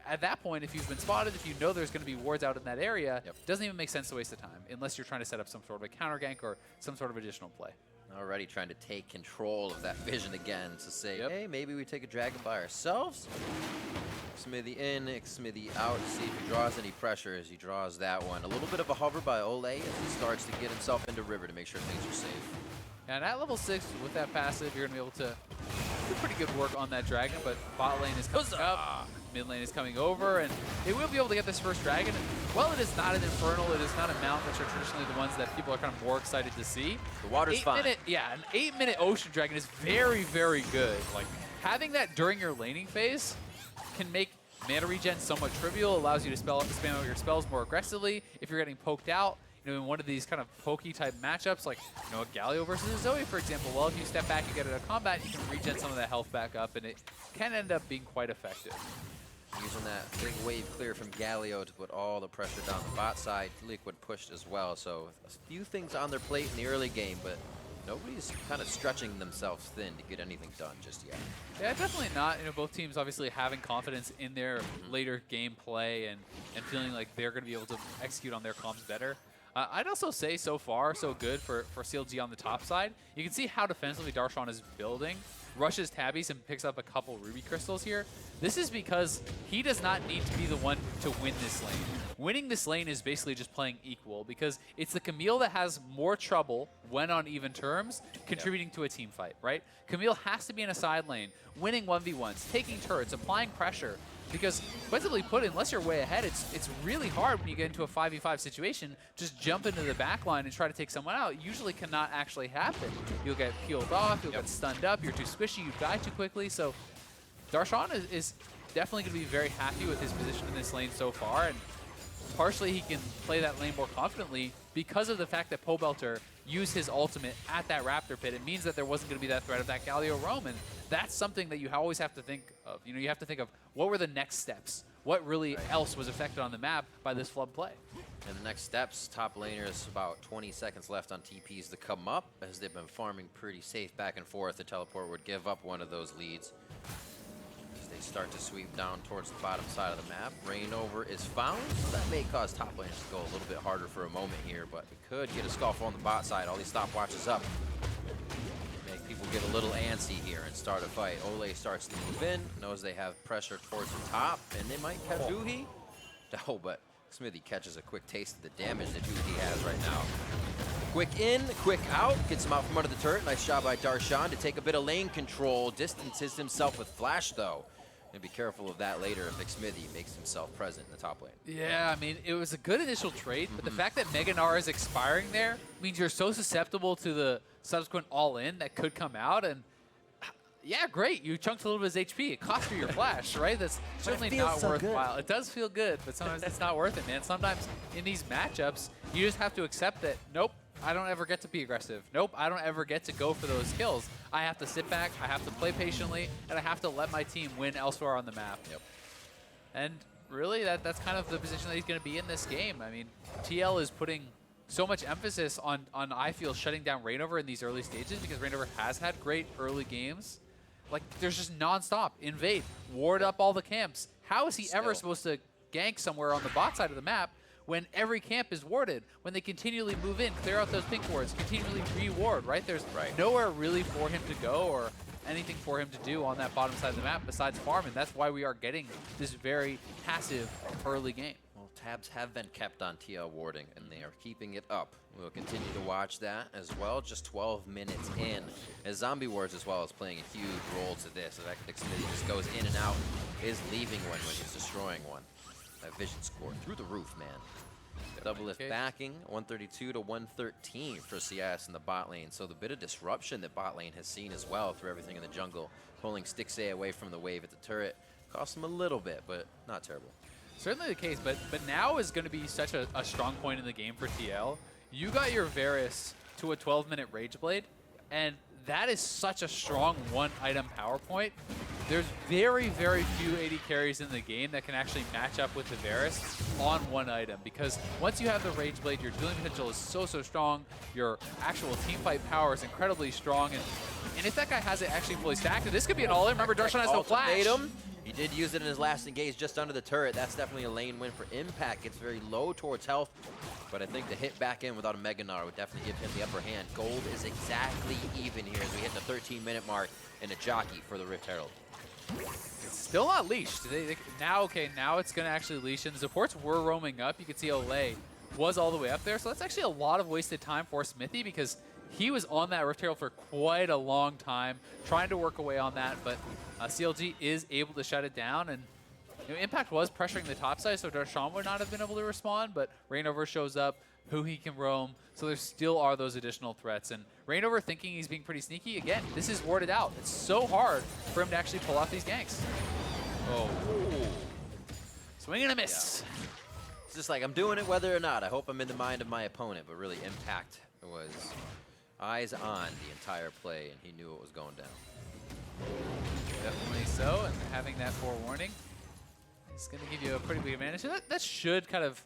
S2: at that point, if you've been spotted, if you know there's going to be wards out in that area, it doesn't even make sense to waste the time unless you're trying to set up some sort of a counter gank or some sort of additional play.
S11: Already trying to take control of that vision again to say, hey, maybe we take a dragon by ourselves. Xmithie in, Xmithie out, see if he draws any pressure as he draws that one. A little bit of a hover by Olleh as he starts to get himself into river to make sure things are safe.
S2: And at level 6, with that passive, you're going to be able to do pretty good work on that dragon, but bot lane is coming up, mid lane is coming over, and they will be able to get this first dragon. And while it is not an Infernal, it is not a mount, which are traditionally the ones that people are kind of more excited to see.
S11: The water's fine.
S2: An 8-minute Ocean Dragon is very, very good. Like, having that during your laning phase can make mana regen somewhat trivial, allows you to spam out your spells more aggressively. If you're getting poked out, you know, in one of these kind of pokey type matchups, like, you know, a Galio versus a Zoe, for example, well, if you step back and get into combat, you can regen some of that health back up, and it can end up being quite effective.
S11: Using that big wave clear from Galio to put all the pressure down the bot side. Liquid pushed as well, so a few things on their plate in the early game, but nobody's kind of stretching themselves thin to get anything done just yet.
S2: Yeah, definitely not. You know, both teams obviously having confidence in their later game play and feeling like they're going to be able to execute on their comms better. I'd also say so far, so good for CLG on the top side. You can see how defensively Darshan is building. Rushes tabbies and picks up a couple ruby crystals here. This is because he does not need to be the one to win this lane. Winning this lane is basically just playing equal because it's the Camille that has more trouble when on even terms contributing to a team fight, right? Camille has to be in a side lane, winning 1v1s, taking turrets, applying pressure. Because, defensively put, unless you're way ahead, it's really hard when you get into a 5v5 situation. Just jump into the back line and try to take someone out. It usually cannot actually happen. You'll get peeled off, you'll get stunned up, you're too squishy, you die too quickly. So Darshan is definitely going to be very happy with his position in this lane so far. And partially he can play that lane more confidently because of the fact that Pobelter used his ultimate at that Raptor pit. It means that there wasn't going to be that threat of that Galio roam. And that's something that you always have to think of. You know, you have to think of what were the next steps? What really else was affected on the map by this flood play?
S11: And the next steps, top laners, about 20 seconds left on TPs to come up. As they've been farming pretty safe back and forth, the teleport would give up one of those leads. As they start to sweep down towards the bottom side of the map, Reignover is found. So that may cause top laners to go a little bit harder for a moment here, but we could get a scuffle on the bot side. All these stopwatches up. People get a little antsy here and start a fight. Olleh starts to move in, knows they have pressure towards the top, and they might catch huhi. No, but Xmithie catches a quick taste of the damage that huhi has right now. Quick in, quick out, gets him out from under the turret. Nice job by Darshan to take a bit of lane control. Distances himself with flash, though. And be careful of that later if Xmithie makes himself present in the top lane.
S2: Yeah, I mean, it was a good initial trade, but the fact that Gnar is expiring there means you're so susceptible to the subsequent all-in that could come out. And yeah, great, you chunked a little bit of his HP. It cost you your flash, right? That's certainly not worthwhile. It does feel good, but sometimes it's not worth it, man. Sometimes in these matchups, you just have to accept that, nope, I don't ever get to be aggressive. Nope, I don't ever get to go for those kills. I have to sit back, I have to play patiently, and I have to let my team win elsewhere on the map.
S11: Yep.
S2: And really, that's kind of the position that he's going to be in this game. I mean, TL is putting so much emphasis on I feel, shutting down Reignover in these early stages because Reignover has had great early games. Like, there's just nonstop invade, ward up all the camps. How is he ever supposed to gank somewhere on the bot side of the map when every camp is warded, when they continually move in, clear out those pink wards, continually re-ward, right? There's nowhere really for him to go or anything for him to do on that bottom side of the map besides farm, and that's why we are getting this very passive early game.
S11: Well, tabs have been kept on TL warding, and they are keeping it up. We'll continue to watch that as well, just 12 minutes in. As Zombie Wards as well is playing a huge role to this. The fact that Xmithie just goes in and out, is leaving one when he's destroying one. That vision score through the roof, man. Doublelift backing, 132 to 113 for CS in the bot lane. So the bit of disruption that bot lane has seen as well through everything in the jungle, pulling Stixxay away from the wave at the turret, cost him a little bit, but not terrible.
S2: Certainly the case, but now is going to be such a strong point in the game for TL. You got your Varus to a 12-minute Rage Blade, and that is such a strong one-item power point. There's very, very few AD carries in the game that can actually match up with the Varus on one item, because once you have the Rage Blade, your dueling potential is so strong, your actual teamfight power is incredibly strong, and if that guy has it actually fully stacked, this could be an all-in. Remember, Darshan has no flash.
S11: He did use it in his last engage just under the turret. That's definitely a lane win for Impact. Gets very low towards health, but I think the hit back in without a Gnar would definitely give him the upper hand. Gold is exactly even here as we hit the 13-minute mark in a jockey for the Rift Herald.
S2: It's still not leashed. Now it's going to actually leash, and the supports were roaming up. You can see Olleh was all the way up there, so that's actually a lot of wasted time for Xmithie because he was on that Rift Herald for quite a long time, trying to work away on that, but CLG is able to shut it down, and Impact was pressuring the top side, so Darshan would not have been able to respond, but Reignover shows up, huhi can roam, so there still are those additional threats. And Reignover thinking he's being pretty sneaky, again, this is warded out. It's so hard for him to actually pull off these ganks.
S11: Oh.
S2: Swing and a miss.
S11: Yeah. It's just like, I'm doing it whether or not. I hope I'm in the mind of my opponent, but really Impact was eyes on the entire play, and he knew it was going down.
S2: Definitely so, and having that forewarning. He's going to give you a pretty big advantage. So that should kind of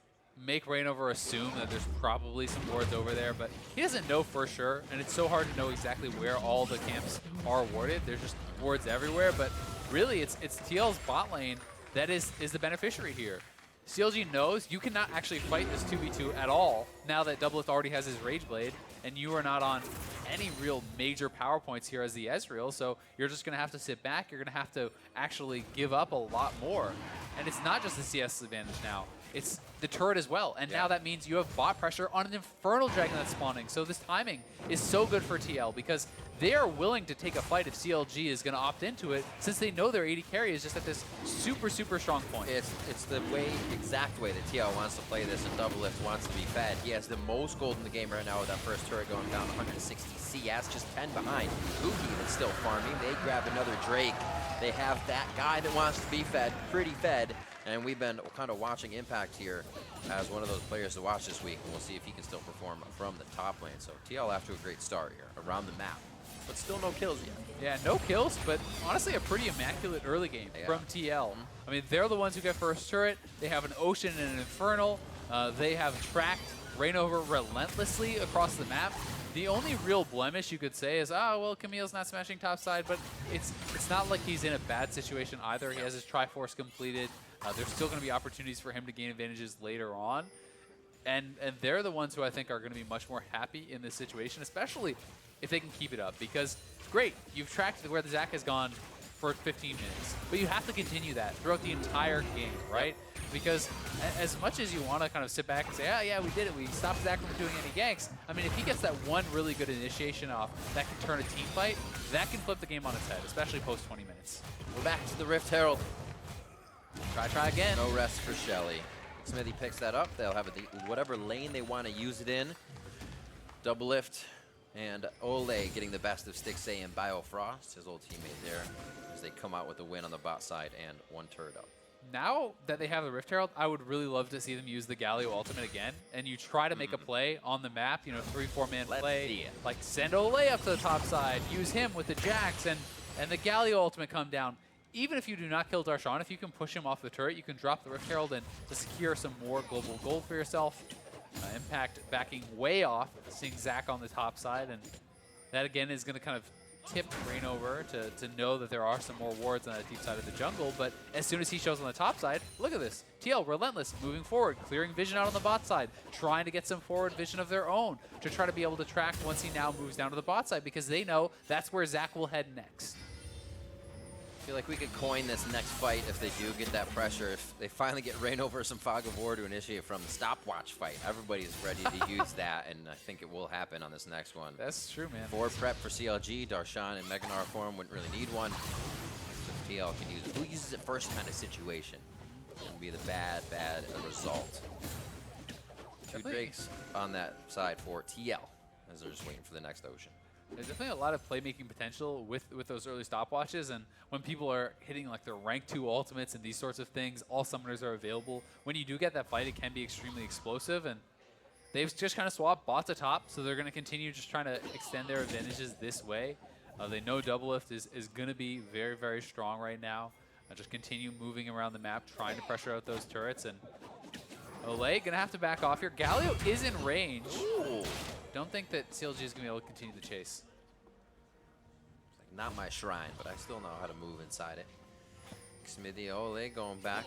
S2: make Reignover assume that there's probably some wards over there, but he doesn't know for sure, and it's so hard to know exactly where all the camps are warded. There's just wards everywhere, but really it's TL's bot lane that is the beneficiary here. CLG knows you cannot actually fight this 2v2 at all now that Doublelift already has his Rage Blade, and you are not on any real major power points here as the Ezreal, so you're just going to have to sit back. You're going to have to actually give up a lot more. And it's not just the CS advantage now. It's the turret as well. And now that means you have bot pressure on an Infernal Dragon that's spawning. So this timing is so good for TL because they are willing to take a fight if CLG is going to opt into it, since they know their AD carry is just at this super, super strong point.
S11: It's the exact way that TL wants to play this, and Doublelift wants to be fed. He has the most gold in the game right now with that first turret going down 160 CS, just 10 behind. Huhi that's still farming. They grab another Drake. They have that guy that wants to be fed, pretty fed. And we've been kind of watching Impact here as one of those players to watch this week, and we'll see if he can still perform from the top lane. So TL after a great start here around the map, but still no kills yet.
S2: Yeah, no kills, but honestly a pretty immaculate early game from TL. I mean, they're the ones who get first turret. They have an Ocean and an Infernal. They have tracked Reignover relentlessly across the map. The only real blemish you could say is, oh, well, Camille's not smashing topside, but it's not like he's in a bad situation either. He has his Triforce completed. There's still going to be opportunities for him to gain advantages later on. And they're the ones who I think are going to be much more happy in this situation, especially if they can keep it up. Because, great, you've tracked where the Zac has gone for 15 minutes, but you have to continue that throughout the entire game, right? Because as much as you want to kind of sit back and say, oh, yeah, we did it, we stopped Zac from doing any ganks, I mean, if he gets that one really good initiation off that can turn a team fight, that can flip the game on its head, especially post 20 minutes.
S11: We're back to the Rift Herald.
S2: Try again.
S11: No rest for Shelly. Xmithie picks that up. They'll have whatever lane they want to use it in. Doublelift and Olleh getting the best of Stixxay and Biofrost, his old teammate there, as they come out with the win on the bot side and one turret up.
S2: Now that they have the Rift Herald, I would really love to see them use the Galio ultimate again, and you try to make a play on the map, you know, 3-4 man play, like send Olleh up to the top side, use him with the Jax, and the Galio ultimate come down. Even if you do not kill Darshan, if you can push him off the turret, you can drop the Rift Herald and to secure some more global gold for yourself. Impact backing way off, seeing Zac on the top side, and that again is going to kind of tip Reignover to know that there are some more wards on the deep side of the jungle. But as soon as he shows on the top side, look at this. TL relentless, moving forward, clearing vision out on the bot side, trying to get some forward vision of their own to try to be able to track once he now moves down to the bot side, because they know that's where Zac will head next.
S11: I feel like we could coin this next fight if they do get that pressure. If they finally get Reignover some Fog of War to initiate from the stopwatch fight, everybody's ready to use that, and I think it will happen on this next one.
S2: That's true, man.
S11: Forward prep for CLG, Darshan and Gnar form wouldn't really need one. So TL can use it. Who uses it first kind of situation? It would be the bad result. Two Drakes on that side for TL, as they're just waiting for the next Ocean.
S2: There's definitely a lot of playmaking potential with those early stopwatches, and when people are hitting like their rank 2 ultimates and these sorts of things, all summoners are available. When you do get that fight, it can be extremely explosive, and they've just kind of swapped bot to top, so they're going to continue just trying to extend their advantages this way. They know Doublelift is going to be very, very strong right now. Just continue moving around the map, trying to pressure out those turrets, and Olleh going to have to back off here. Galio is in range.
S11: Ooh.
S2: Don't think that CLG is going to be able to continue the chase.
S11: It's like not my shrine, but I still know how to move inside it. Xmithie, Olleh going back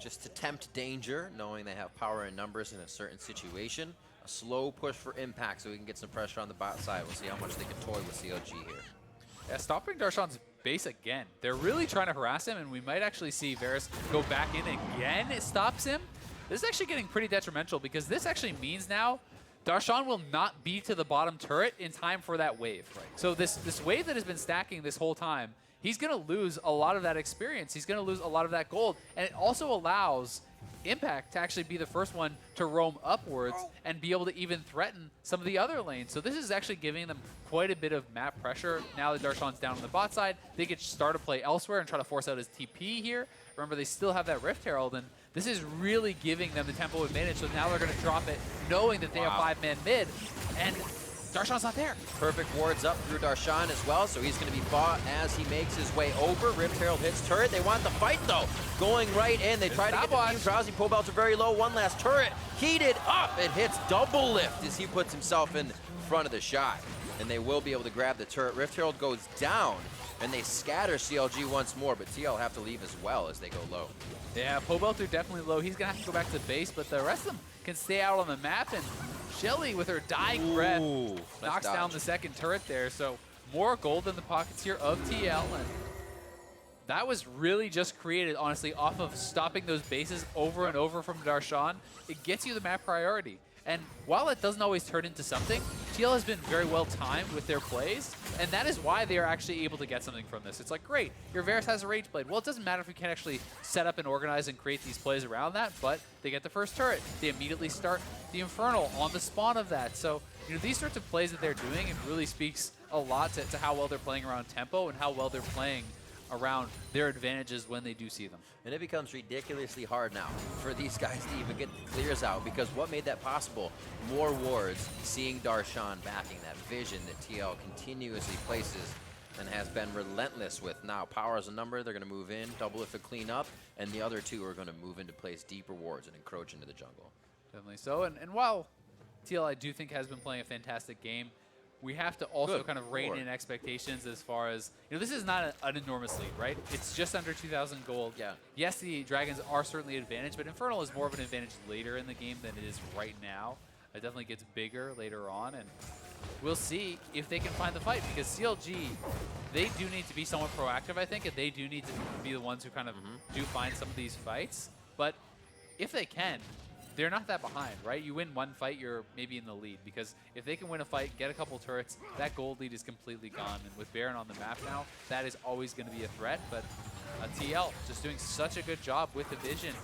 S11: just to tempt danger, knowing they have power in numbers in a certain situation. A slow push for impact so we can get some pressure on the bot side. We'll see how much they can toy with CLG here.
S2: Yeah, stopping Darshan's base again. They're really trying to harass him, and we might actually see Varus go back in again. It stops him. This is actually getting pretty detrimental, because this actually means now Darshan will not be to the bottom turret in time for that wave. Right. So this wave that has been stacking this whole time, he's going to lose a lot of that experience. He's going to lose a lot of that gold. And it also allows Impact to actually be the first one to roam upwards and be able to even threaten some of the other lanes. So this is actually giving them quite a bit of map pressure. Now that Darshan's down on the bot side, they could start to play elsewhere and try to force out his TP here. Remember, they still have that Rift Herald, and this is really giving them the tempo advantage. So now they're going to drop it knowing that they have 5-man mid. And Darshan's not there.
S11: Perfect wards up through Darshan as well, so he's going to be fought as he makes his way over. Rift Herald hits turret. They want the fight, though. Going right in. They try to get the team. Drowsy Pobelter very low. One last turret. Heated up. It hits Doublelift as he puts himself in front of the shot. And they will be able to grab the turret. Rift Herald goes down, and they scatter CLG once more, but TL have to leave as well as they go low.
S2: Yeah, Pobelter definitely low. He's going to have to go back to base, but the rest of them can stay out on the map. And Shelly, with her dying breath, knocks down the second turret there. So more gold in the pockets here of TL. And that was really just created, honestly, off of stopping those bases over and over from Darshan. It gets you the map priority. And while it doesn't always turn into something, TL has been very well timed with their plays, and that is why they are actually able to get something from this. It's like, great, your Varus has a Rage Blade. Well, it doesn't matter if we can't actually set up and organize and create these plays around that, but they get the first turret. They immediately start the Infernal on the spawn of that. So, you know, these sorts of plays that they're doing, it really speaks a lot to how well they're playing around tempo and how well they're playing around their advantages when they do see them.
S11: And it becomes ridiculously hard now for these guys to even get the clears out, because what made that possible? More wards, seeing Darshan backing that vision that TL continuously places and has been relentless with. Now, power is a number, they're going to move in, Doublelift to clean up, and the other two are going to move into place deeper wards and encroach into the jungle.
S2: Definitely so. And while TL, I do think, has been playing a fantastic game, we have to also kind of rein in expectations as far as, you know, this is not an enormous lead, right? It's just under 2,000 gold.
S11: Yeah.
S2: Yes, the Dragons are certainly an advantage, but Infernal is more of an advantage later in the game than it is right now. It definitely gets bigger later on, and we'll see if they can find the fight, because CLG, they do need to be somewhat proactive, I think, and they do need to be the ones who kind of do find some of these fights. But if they can, they're not that behind, right? You win one fight, you're maybe in the lead, because if they can win a fight, get a couple turrets, that gold lead is completely gone. And with Baron on the map now, that is always going to be a threat. But TL just doing such a good job with the vision.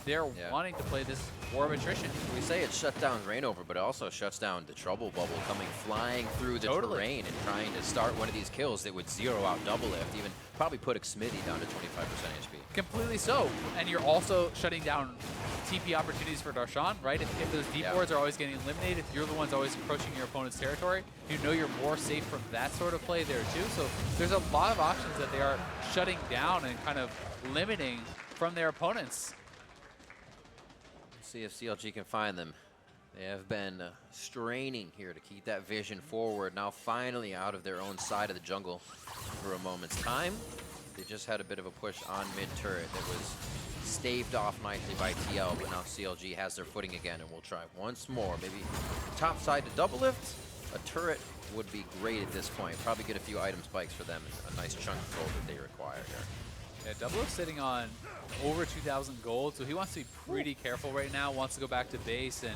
S2: They're wanting to play this war of attrition.
S11: We say it shut down Reignover, but it also shuts down the trouble bubble coming flying through the terrain and trying to start one of these kills that would zero out Doublelift, even probably put Xmithie down to 25% HP.
S2: Completely so. And you're also shutting down TP opportunities for Darshan, right? If those deep wards are always getting eliminated, if you're the ones always approaching your opponent's territory, you know you're more safe from that sort of play there too. So there's a lot of options that they are shutting down and kind of limiting from their opponents.
S11: See if CLG can find them. They have been straining here to keep that vision forward. Now finally out of their own side of the jungle for a moment's time. They just had a bit of a push on mid-turret that was staved off nicely by TL, but now CLG has their footing again, and we'll try once more. Maybe top side to Doublelift. A turret would be great at this point. Probably get a few item spikes for them and a nice chunk of gold that they require here.
S2: Yeah, Doublelift sitting on over 2,000 gold, so he wants to be pretty careful right now, wants to go back to base and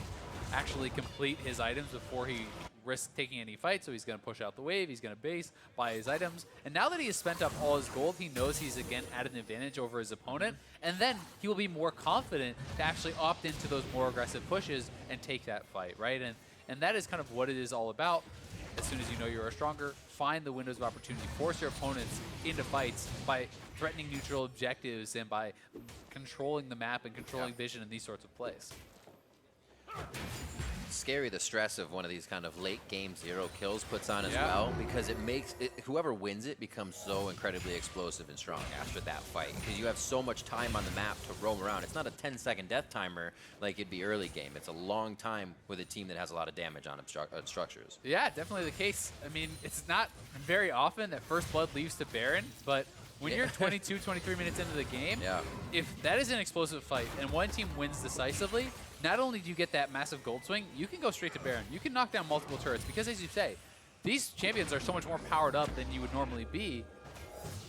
S2: actually complete his items before he risks taking any fight. So he's going to push out the wave, he's going to base, buy his items, and now that he has spent up all his gold, he knows he's again at an advantage over his opponent, and then he will be more confident to actually opt into those more aggressive pushes and take that fight, right? And that is kind of what it is all about. As soon as you know you're stronger, find the windows of opportunity, force your opponents into fights by threatening neutral objectives and by controlling the map and controlling vision in these sorts of plays.
S11: Scary the stress of one of these kind of late game zero kills puts on as well, because it makes it, whoever wins it becomes so incredibly explosive and strong after that fight, because you have so much time on the map to roam around. It's not a 10-second death timer like it'd be early game. It's a long time with a team that has a lot of damage on structures.
S2: Yeah, definitely the case. I mean, it's not very often that first blood leaves to Baron, but when you're 22, 23 minutes into the game, if that is an explosive fight and one team wins decisively, not only do you get that massive gold swing, you can go straight to Baron. You can knock down multiple turrets, because as you say, these champions are so much more powered up than you would normally be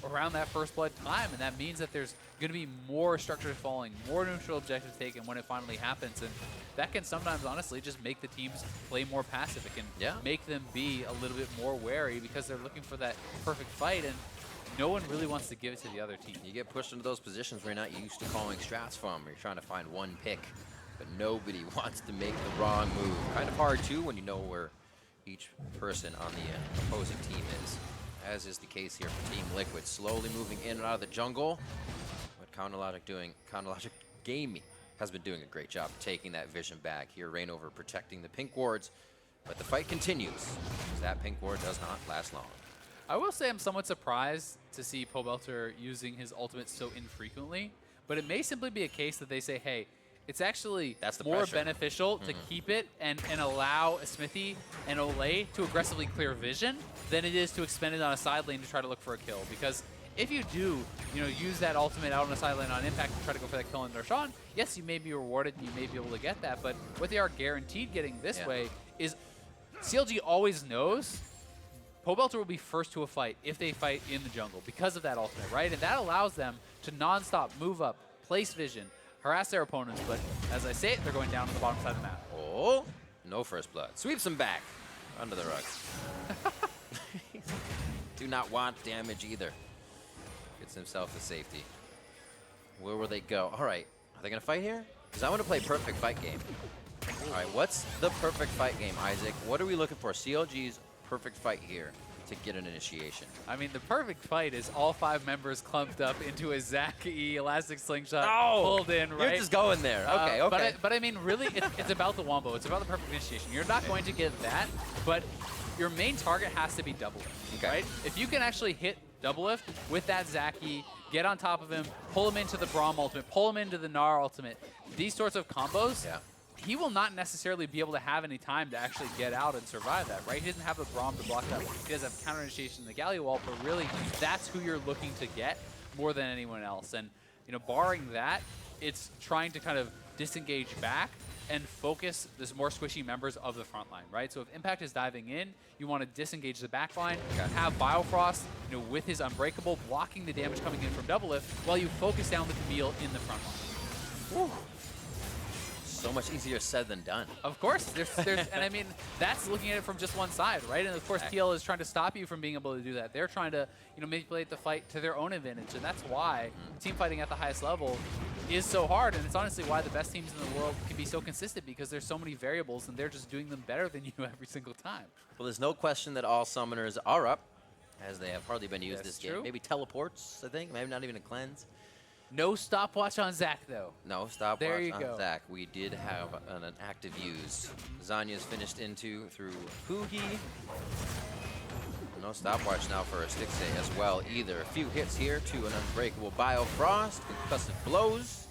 S2: around that first blood time, and that means that there's going to be more structures falling, more neutral objectives taken when it finally happens, and that can sometimes honestly just make the teams play more passive. It can make them be a little bit more wary because they're looking for that perfect fight, and no one really wants to give it to the other team.
S11: You get pushed into those positions where you're not used to calling strats from, or you're trying to find one pick, but nobody wants to make the wrong move. Kind of hard too when you know where each person on the opposing team is, as is the case here for Team Liquid. Slowly moving in and out of the jungle. What Counterlogic Gaming has been doing a great job of taking that vision back here. Reignover protecting the pink wards But the fight continues. That pink ward does not last long.
S2: I will say I'm somewhat surprised to see Pobelter using his ultimate so infrequently, but it may simply be a case that they say, hey, it's actually more beneficial to keep it and allow Xmithie and Olleh to aggressively clear vision than it is to expend it on a side lane to try to look for a kill. Because if you do, use that ultimate out on a side lane on impact and try to go for that kill in Darshan, yes, you may be rewarded and you may be able to get that, but what they are guaranteed getting this way is CLG always knows Pobelter will be first to a fight if they fight in the jungle because of that ultimate, right? And that allows them to non-stop move up, place vision, harass their opponents, but as I say it, they're going down to the bottom side of the map.
S11: Oh, no first blood. Sweeps him back under the rug. Do not want damage either. Gets himself to safety. Where will they go? All right, are they going to fight here? Because I want to play perfect fight game. All right, what's the perfect fight game, Isaac? What are we looking for? CLG's perfect fight here to get an initiation.
S2: I mean, the perfect fight is all 5 members clumped up into a Zach-E elastic slingshot pulled in, right?
S11: You're just going there. Okay, okay.
S2: But I mean, really, it's about the wombo. It's about the perfect initiation. You're not going to get that, but your main target has to be Doublelift, right? If you can actually hit Doublelift with that Zach-E, get on top of him, pull him into the Braum ultimate, pull him into the Gnar ultimate, these sorts of combos, he will not necessarily be able to have any time to actually get out and survive that, right? He doesn't have the Braum to block that. He does have counter initiation in the Galio wall, but really, that's who you're looking to get more than anyone else. And, barring that, it's trying to kind of disengage back and focus the more squishy members of the front line, right? So if Impact is diving in, you want to disengage the back line, have Biofrost, with his Unbreakable, blocking the damage coming in from Doublelift, while you focus down the Camille in the front line.
S11: Woo. So much easier said than done.
S2: Of course, there's and I mean, that's looking at it from just one side, right? And of course, TL is trying to stop you from being able to do that. They're trying to, manipulate the fight to their own advantage, and that's why team fighting at the highest level is so hard, and it's honestly why the best teams in the world can be so consistent, because there's so many variables, and they're just doing them better than you every single time.
S11: Well, there's no question that all summoners are up, as they have hardly been used this game. Maybe teleports, I think, maybe not even a cleanse.
S2: No stopwatch on Zach, though.
S11: No stopwatch
S2: there you
S11: on
S2: go.
S11: Zach. We did have an active use. Zanya's finished through huhi. No stopwatch now for a Stixxay as well either. A few hits here to an unbreakable Biofrost. Concussive blows.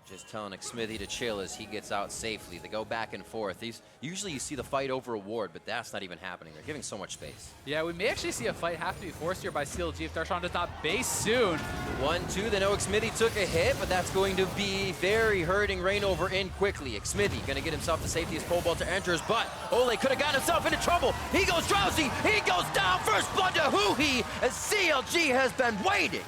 S11: Just telling Xmithie to chill as he gets out safely. They go back and forth. Usually you see the fight over a ward, but that's not even happening. They're giving so much space.
S2: Yeah, we may actually see a fight have to be forced here by CLG if Darshan does not base soon.
S11: 1-2, they know Xmithie took a hit, but that's going to be very hurting Reignover in quickly. Xmithie going to get himself to safety as Pobelter enters, but Olleh could have gotten himself into trouble. He goes drowsy, he goes down, first blood to huhi, as CLG has been waiting.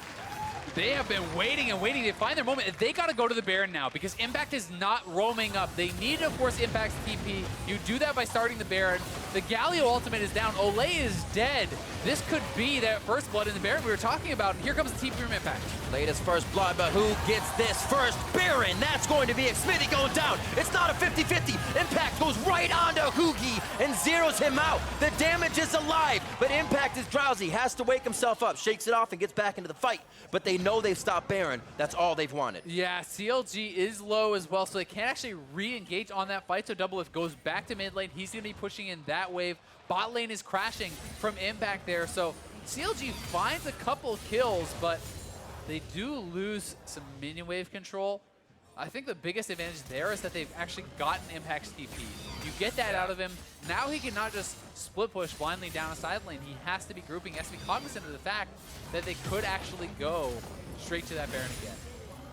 S2: They have been waiting and waiting to find their moment. They got to go to the Baron now because Impact is not roaming up. They need to force Impact's TP. You do that by starting the Baron. The Galio ultimate is down. Olleh is dead. This could be that first blood in the Baron we were talking about. And here comes the TP from Impact.
S11: Latest first blood, but who gets this first Baron? That's going to be Xmithie going down. It's not a 50-50. Impact goes right onto huhi and zeroes him out. The damage is alive, but Impact is drowsy, has to wake himself up, shakes it off, and gets back into the fight. But they know they've stopped Baron. That's all they've wanted.
S2: Yeah, CLG is low as well, so they can't actually re-engage on that fight. So Doublelift goes back to mid lane. He's going to be pushing in that wave. Bot lane is crashing from Impact there. So CLG finds a couple kills, but they do lose some minion wave control. I think the biggest advantage there is that they've actually gotten Impact's TP. You get that out of him. Now he can not just split push blindly down a side lane. He has to be grouping. He has to be cognizant of the fact that they could actually go straight to that Baron again.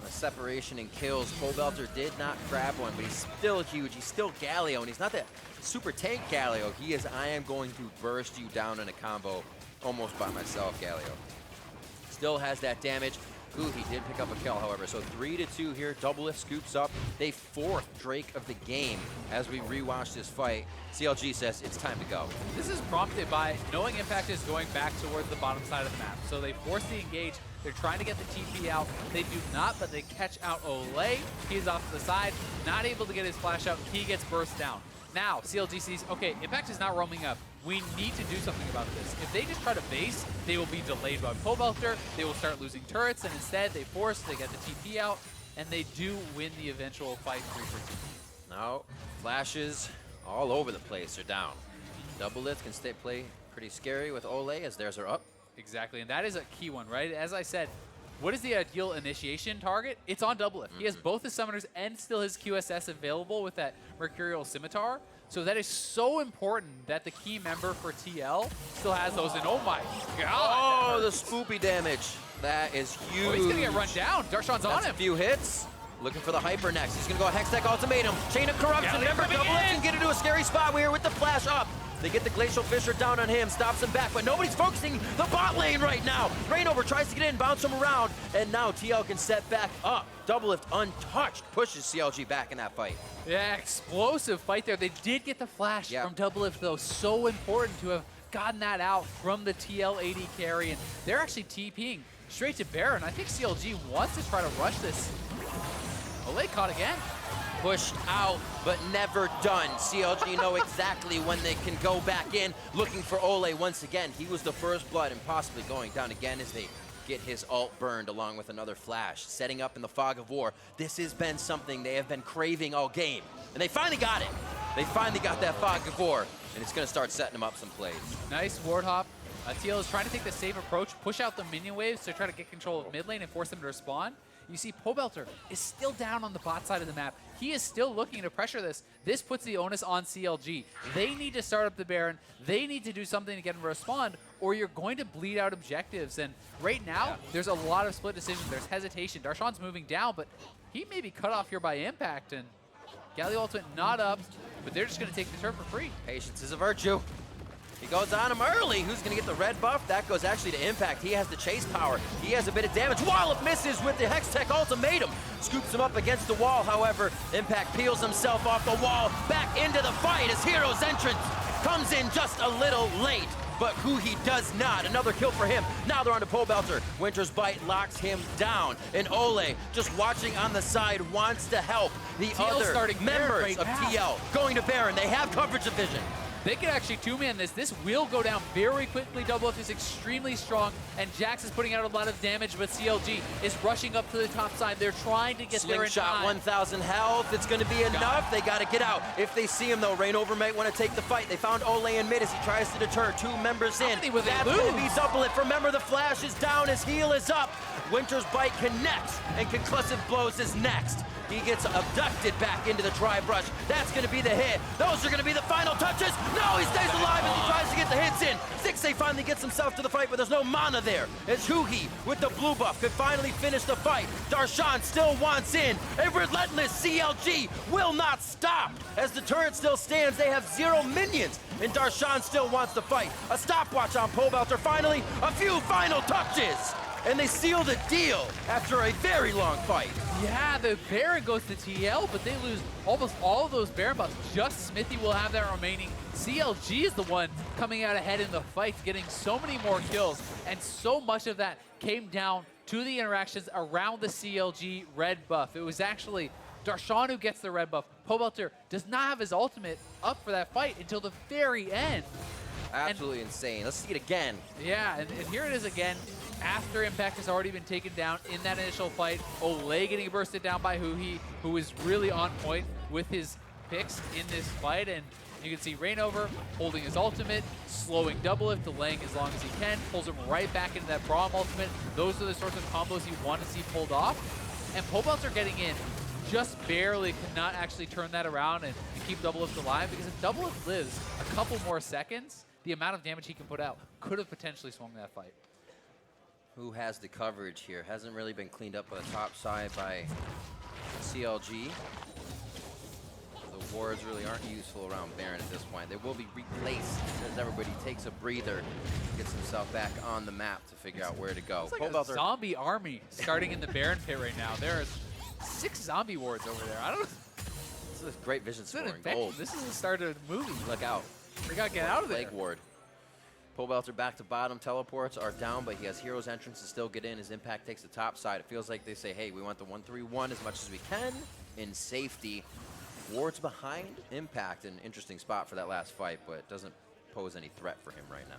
S11: The separation and kills. Pobelter did not grab one, but he's still huge. He's still Galio, and he's not that super tank Galio. He is, I am going to burst you down in a combo almost by myself, Galio. Still has that damage. He did pick up a kill, however. So 3-2 here. Doublelift scoops up. They fourth Drake of the game as we rewatch this fight. CLG says it's time to go.
S2: This is prompted by knowing Impact is going back towards the bottom side of the map. So they force the engage. They're trying to get the TP out. They do not, but they catch out Olleh. He's off to the side, not able to get his flash out. He gets burst down. Now, CLG sees, okay, Impact is not roaming up. We need to do something about this. If they just try to base, they will be delayed by Pobelter. They will start losing turrets, and instead they get the TP out, and they do win the eventual fight 3-2.
S11: Now, flashes all over the place are down. Doublelift can play pretty scary with Olleh as theirs are up.
S2: Exactly, and that is a key one, right? As I said, what is the ideal initiation target? It's on Doublelift. He has both his summoners and still his QSS available with that Mercurial Scimitar. So that is so important that the key member for TL still has those. And oh my god!
S11: Oh, the spoopy damage. That is huge.
S2: Oh, he's gonna get run down. Darshan's on him.
S11: A few hits. Looking for the hyper next. He's gonna go Hextech Ultimatum. Chain of Corruption. Remember, Doublelift can get into a scary spot here with the flash up. They get the Glacial Fissure down on him, stops him back, but nobody's focusing the bot lane right now. Reignover tries to get in, bounce him around, and now TL can set back up. Doublelift untouched, pushes CLG back in that fight.
S2: Yeah, explosive fight there. They did get the flash from Doublelift, though. So important to have gotten that out from the TL AD carry, and they're actually TPing straight to Baron. I think CLG wants to try to rush this. Olleh caught again.
S11: Pushed out, but never done. CLG know exactly when they can go back in, looking for Olleh once again. He was the first blood and possibly going down again as they get his ult burned along with another flash. Setting up in the fog of war. This has been something they have been craving all game. And they finally got it. They finally got that fog of war, and it's going to start setting them up some plays.
S2: Nice ward hop. TL is trying to take the safe approach, push out the minion waves to try to get control of mid lane and force them to respond. You see Pobelter is still down on the bot side of the map. He is still looking to pressure this. This puts the onus on CLG. They need to start up the Baron. They need to do something to get him to respond, or you're going to bleed out objectives. And right now, there's a lot of split decisions. There's hesitation. Darshan's moving down, but he may be cut off here by impact. And Galio ultimate not up, but they're just going to take the turn for free.
S11: Patience is a virtue. He goes on him early. Who's going to get the red buff? That goes actually to Impact. He has the chase power. He has a bit of damage. Wallop misses with the Hextech Ultimatum. Scoops him up against the wall, however. Impact peels himself off the wall. Back into the fight as Hero's entrance comes in just a little late. But huhi does not. Another kill for him. Now they're on to Pobelter. Winter's Bite locks him down. And Olleh, just watching on the side, wants to help the other members of TL. Going to Baron. They have coverage of vision.
S2: They can actually two-man this. This will go down very quickly. Doublelift is extremely strong, and Jax is putting out a lot of damage, but CLG is rushing up to the top side. They're trying to get there in time.
S11: 1,000 health. It's going to be enough. They got to get out. If they see him, though, Reignover might want to take the fight. They found Olleh in mid as he tries to deter two members in. That's going to be Doublelift. Remember, the flash is down. His heal is up. Winter's Bite connects, and Concussive Blows is next. He gets abducted back into the Tri-Brush. That's going to be the hit. Those are going to be the final touches. No, he stays alive as he tries to get the hits in. Stixxay finally gets himself to the fight, but there's no mana there. As huhi, with the blue buff, could finally finish the fight. Darshan still wants in. A relentless CLG will not stop. As the turret still stands, they have 0 minions, and Darshan still wants to fight. A stopwatch on Pobelter. Finally, a few final touches. And they seal the deal after a very long fight.
S2: Yeah, the Baron goes to TL, but they lose almost all of those Baron buffs. Just Xmithie will have that remaining. CLG is the one coming out ahead in the fight, getting so many more kills, and so much of that came down to the interactions around the CLG red buff. It was actually Darshan who gets the red buff. Pobelter does not have his ultimate up for that fight until the very end.
S11: Absolutely insane. Let's see it again.
S2: Yeah, and here it is again. After Impact has already been taken down in that initial fight, Olleh getting bursted down by huhi, who is really on point with his picks in this fight. And you can see Reignover holding his ultimate, slowing Doublelift, delaying as long as he can, pulls him right back into that Braum ultimate. Those are the sorts of combos you want to see pulled off. And Pobelter getting in just barely could not actually turn that around and keep Doublelift alive, because if Doublelift lives a couple more seconds, the amount of damage he can put out could have potentially swung that fight.
S11: Who has the coverage here? Hasn't really been cleaned up on the top side by CLG. The wards really aren't useful around Baron at this point. They will be replaced as everybody takes a breather, gets himself back on the map to figure out where to go.
S2: It's like a zombie army starting in the Baron pit right now. There are 6 zombie wards over there. I don't know.
S11: This is great vision scoring. Gold.
S2: This is the start of the movie.
S11: Look out.
S2: We gotta get out of there.
S11: Leg ward. Pobelter back to bottom. Teleports are down, but he has Hero's entrance to still get in. His Impact takes the top side. It feels like they say, hey, we want the 1-3-1 as much as we can in safety. Ward's behind Impact. An interesting spot for that last fight, but it doesn't pose any threat for him right now.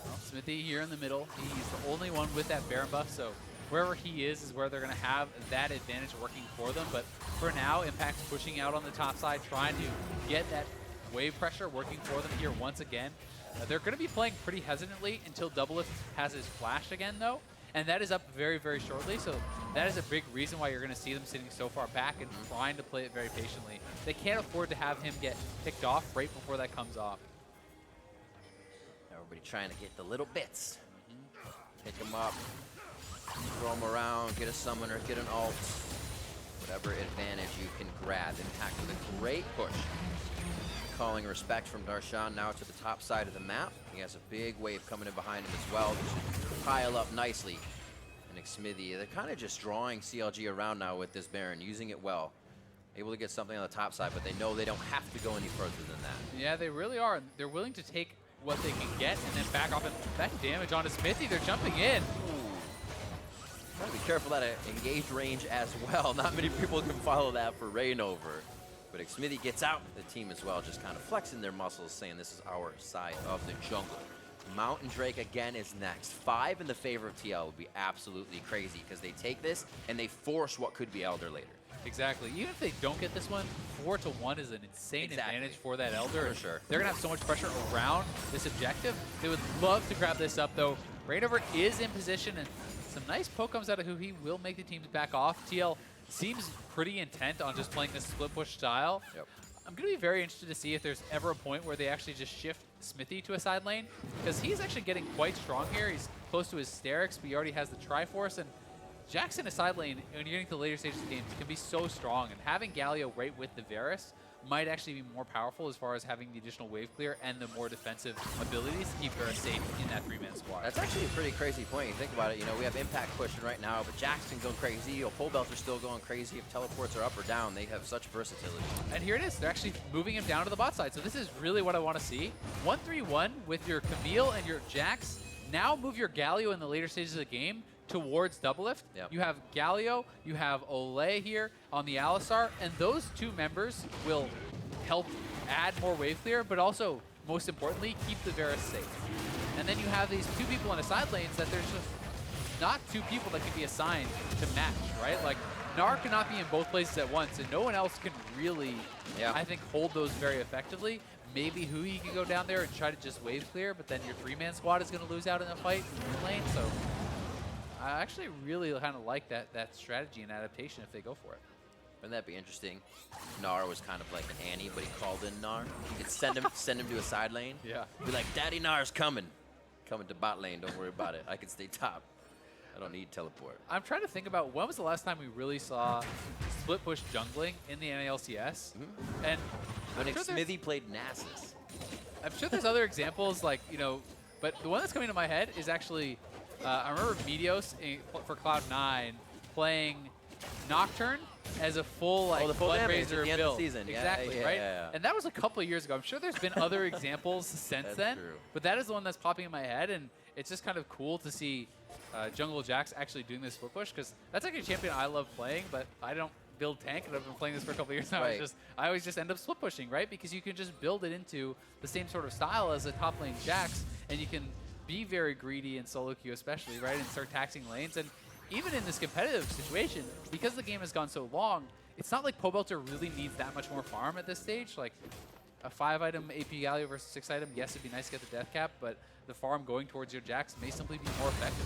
S2: Well, Xmithie here in the middle. He's the only one with that Baron buff, so wherever he is where they're going to have that advantage working for them. But for now, Impact's pushing out on the top side, trying to get that wave pressure working for them here once again. They're going to be playing pretty hesitantly until Doublelift has his flash again, though. And that is up very, very shortly, so that is a big reason why you're going to see them sitting so far back and trying to play it very patiently. They can't afford to have him get picked off right before that comes off.
S11: Everybody trying to get the little bits. Pick him up, throw him around, get a summoner, get an ult. Whatever advantage you can grab. Impact with a great push. Calling respect from Darshan now to the top side of the map. He has a big wave coming in behind him as well. They should pile up nicely. And Xmithie, they're kind of just drawing CLG around now with this Baron, using it well. Able to get something on the top side, but they know they don't have to go any further than that.
S2: Yeah, they really are. They're willing to take what they can get and then back off. And that damage onto Xmithie, they're jumping in.
S11: Gotta be careful that engage range as well. Not many people can follow that for Reignover. But Xmithie gets out. The team as well just kind of flexing their muscles, saying this is our side of the jungle. Mountain Drake again is next. 5 in the favor of TL would be absolutely crazy because they take this and they force what could be Elder later.
S2: Exactly. Even if they don't get this one, 4-1 is an insane advantage for that Elder.
S11: For sure.
S2: They're going to have so much pressure around this objective. They would love to grab this up, though. Reignover is in position, and some nice poke comes out of huhi will make the teams back off. TL seems pretty intent on just playing this split push style.
S11: Yep.
S2: I'm going to be very interested to see if there's ever a point where they actually just shift Xmithie to a side lane, because he's actually getting quite strong here. He's close to his Sterix, but he already has the Triforce, and Jackson a side lane, when you're getting to the later stages of the game, can be so strong, and having Galio right with the Varus might actually be more powerful as far as having the additional wave clear and the more defensive abilities to keep Varus safe in that 3-man squad.
S11: That's actually a pretty crazy point. You think about it, you know, we have Impact pushing right now, but Jackson going crazy. You know, Pobelter still going crazy. If teleports are up or down, they have such versatility.
S2: And here it is. They're actually moving him down to the bot side. So this is really what I want to see. 1-3-1 with your Camille and your Jax. Now move your Galio in the later stages of the game towards Doublelift.
S11: Yep.
S2: You have Galio, you have Olleh here on the Alistar, and those two members will help add more wave clear, but also, most importantly, keep the Varus safe. And then you have these two people in a side lanes that there's just not two people that can be assigned to match, right? Like, Gnar cannot be in both places at once, and no one else can really, I think, hold those very effectively. Maybe huhi can go down there and try to just wave clear, but then your 3-man squad is going to lose out in a fight in the lane, so I actually really kind of like that strategy and adaptation if they go for it.
S11: Wouldn't that be interesting? Gnar was kind of like an Annie, but he called in Gnar. You could send him to a side lane.
S2: Yeah.
S11: Be like, Daddy Gnar's coming. Coming to bot lane, don't worry about it. I can stay top. I don't need teleport.
S2: I'm trying to think about when was the last time we really saw split push jungling in the NALCS? And
S11: when
S2: I'm sure
S11: Xmithie played Nasus.
S2: I'm sure there's other examples, like, you know, but the one that's coming to my head is actually, I remember Meteos for Cloud9 playing Nocturne as a full, like, Bloodraiser build.
S11: Season.
S2: Exactly, right? And that was a couple of years ago. I'm sure there's been other examples since then, but that is the one that's popping in my head, and it's just kind of cool to see Jungle Jax actually doing this split push, because that's like a champion I love playing, but I don't build tank, and I've been playing this for a couple of years now.
S11: Right.
S2: I always just end up split pushing, right? Because you can just build it into the same sort of style as a top lane Jax, and you can be very greedy in solo queue especially, right? And start taxing lanes. And even in this competitive situation, because the game has gone so long, it's not like Pobelter really needs that much more farm at this stage. Like, a 5-item AP Galio versus 6-item, yes, it'd be nice to get the death cap, but the farm going towards your Jax may simply be more effective.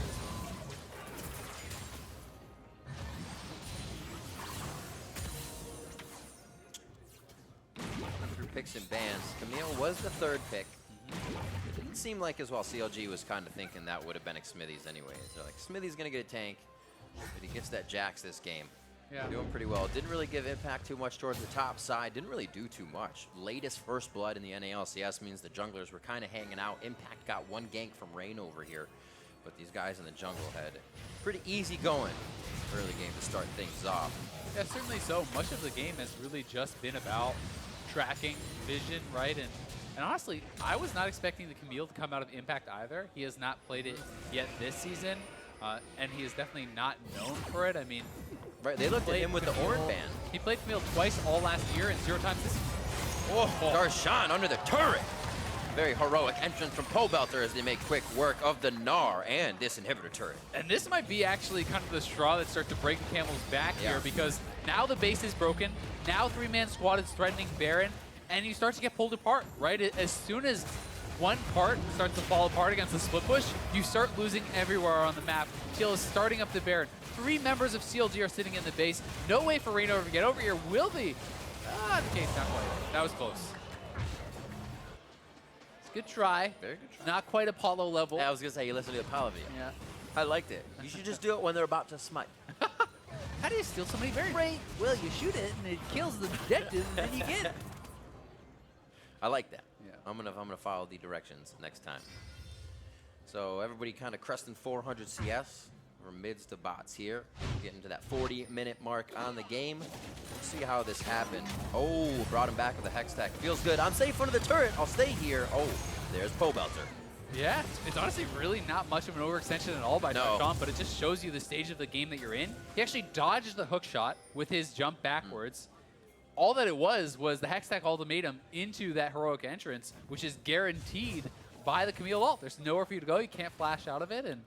S11: Through picks and bans, Camille was the 3rd pick. It didn't seem like as well CLG was kind of thinking that would have been Xmithie's anyways. They're like, Xmithie's going to get a tank, but he gets that Jax this game.
S2: Yeah.
S11: Doing pretty well. Didn't really give impact too much towards the top side. Didn't really do too much. Latest first blood in the NALCS means the junglers were kind of hanging out. Impact got 1 gank from Reignover here, but these guys in the jungle had pretty easy going early game to start things off.
S2: Yeah, certainly so. Much of the game has really just been about tracking, vision, right? And honestly, I was not expecting the Camille to come out of Impact either. He has not played it yet this season, and he is definitely not known for it. I mean,
S11: right, they looked at him with the Orin ban.
S2: He played Camille twice all last year and 0 times this season.
S11: Oh, Darshan under the turret. Very heroic entrance from Pobelter as they make quick work of the Gnar and this inhibitor turret.
S2: And this might be actually kind of the straw that starts to break the camel's back here, because now the base is broken. Now 3-man squad is threatening Baron. and you start to get pulled apart, right? As soon as one part starts to fall apart against the split push, you start losing everywhere on the map. Teal is starting up the Baron. 3 members of CLG are sitting in the base. No way for Reignover to get over here. Will be. The case not quite. That was close. It's a good try.
S11: Very good try.
S2: Not quite Apollo level.
S10: I was gonna say you listen to Apollo video.
S2: Yeah.
S10: I liked it. You should just do it when they're about to smite.
S2: How do you steal so many berries?
S12: Right. Well, you shoot it and it kills the objective, and then you get it.
S11: I like that.
S2: Yeah.
S11: I'm gonna follow the directions next time. So everybody kind of cresting 400 CS. We're mids to bots here. Getting to that 40-minute mark on the game. Let's see how this happened. Oh, brought him back with a hex tech. Feels good. I'm safe under the turret. I'll stay here. Oh, there's Pobelter.
S2: Yeah, it's honestly really not much of an overextension at all by
S11: No.
S2: Darshan, but it just shows you the stage of the game that you're in. He actually dodged the hook shot with his jump backwards. All that it was the Hextech ultimatum into that heroic entrance, which is guaranteed by the Camille ult. There's nowhere for you to go. You can't flash out of it, and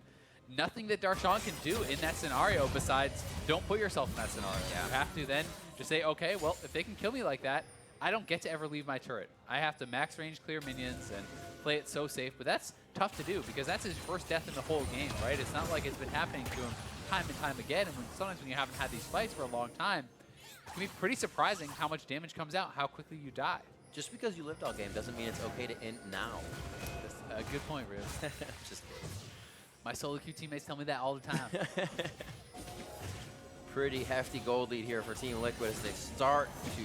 S2: nothing that Darshan can do in that scenario besides don't put yourself in that scenario.
S11: Yeah.
S2: You have to then just say, okay, well, if they can kill me like that, I don't get to ever leave my turret. I have to max range clear minions and play it so safe, but that's tough to do because that's his first death in the whole game, right? It's not like it's been happening to him time and time again, and sometimes when you haven't had these fights for a long time, it can be pretty surprising how much damage comes out, how quickly you die.
S11: Just because you lived all game doesn't mean it's okay to end now.
S2: That's a good point, Riz.
S11: Just
S2: My solo queue teammates tell me that all the time.
S11: pretty hefty gold lead here for Team Liquid as they start to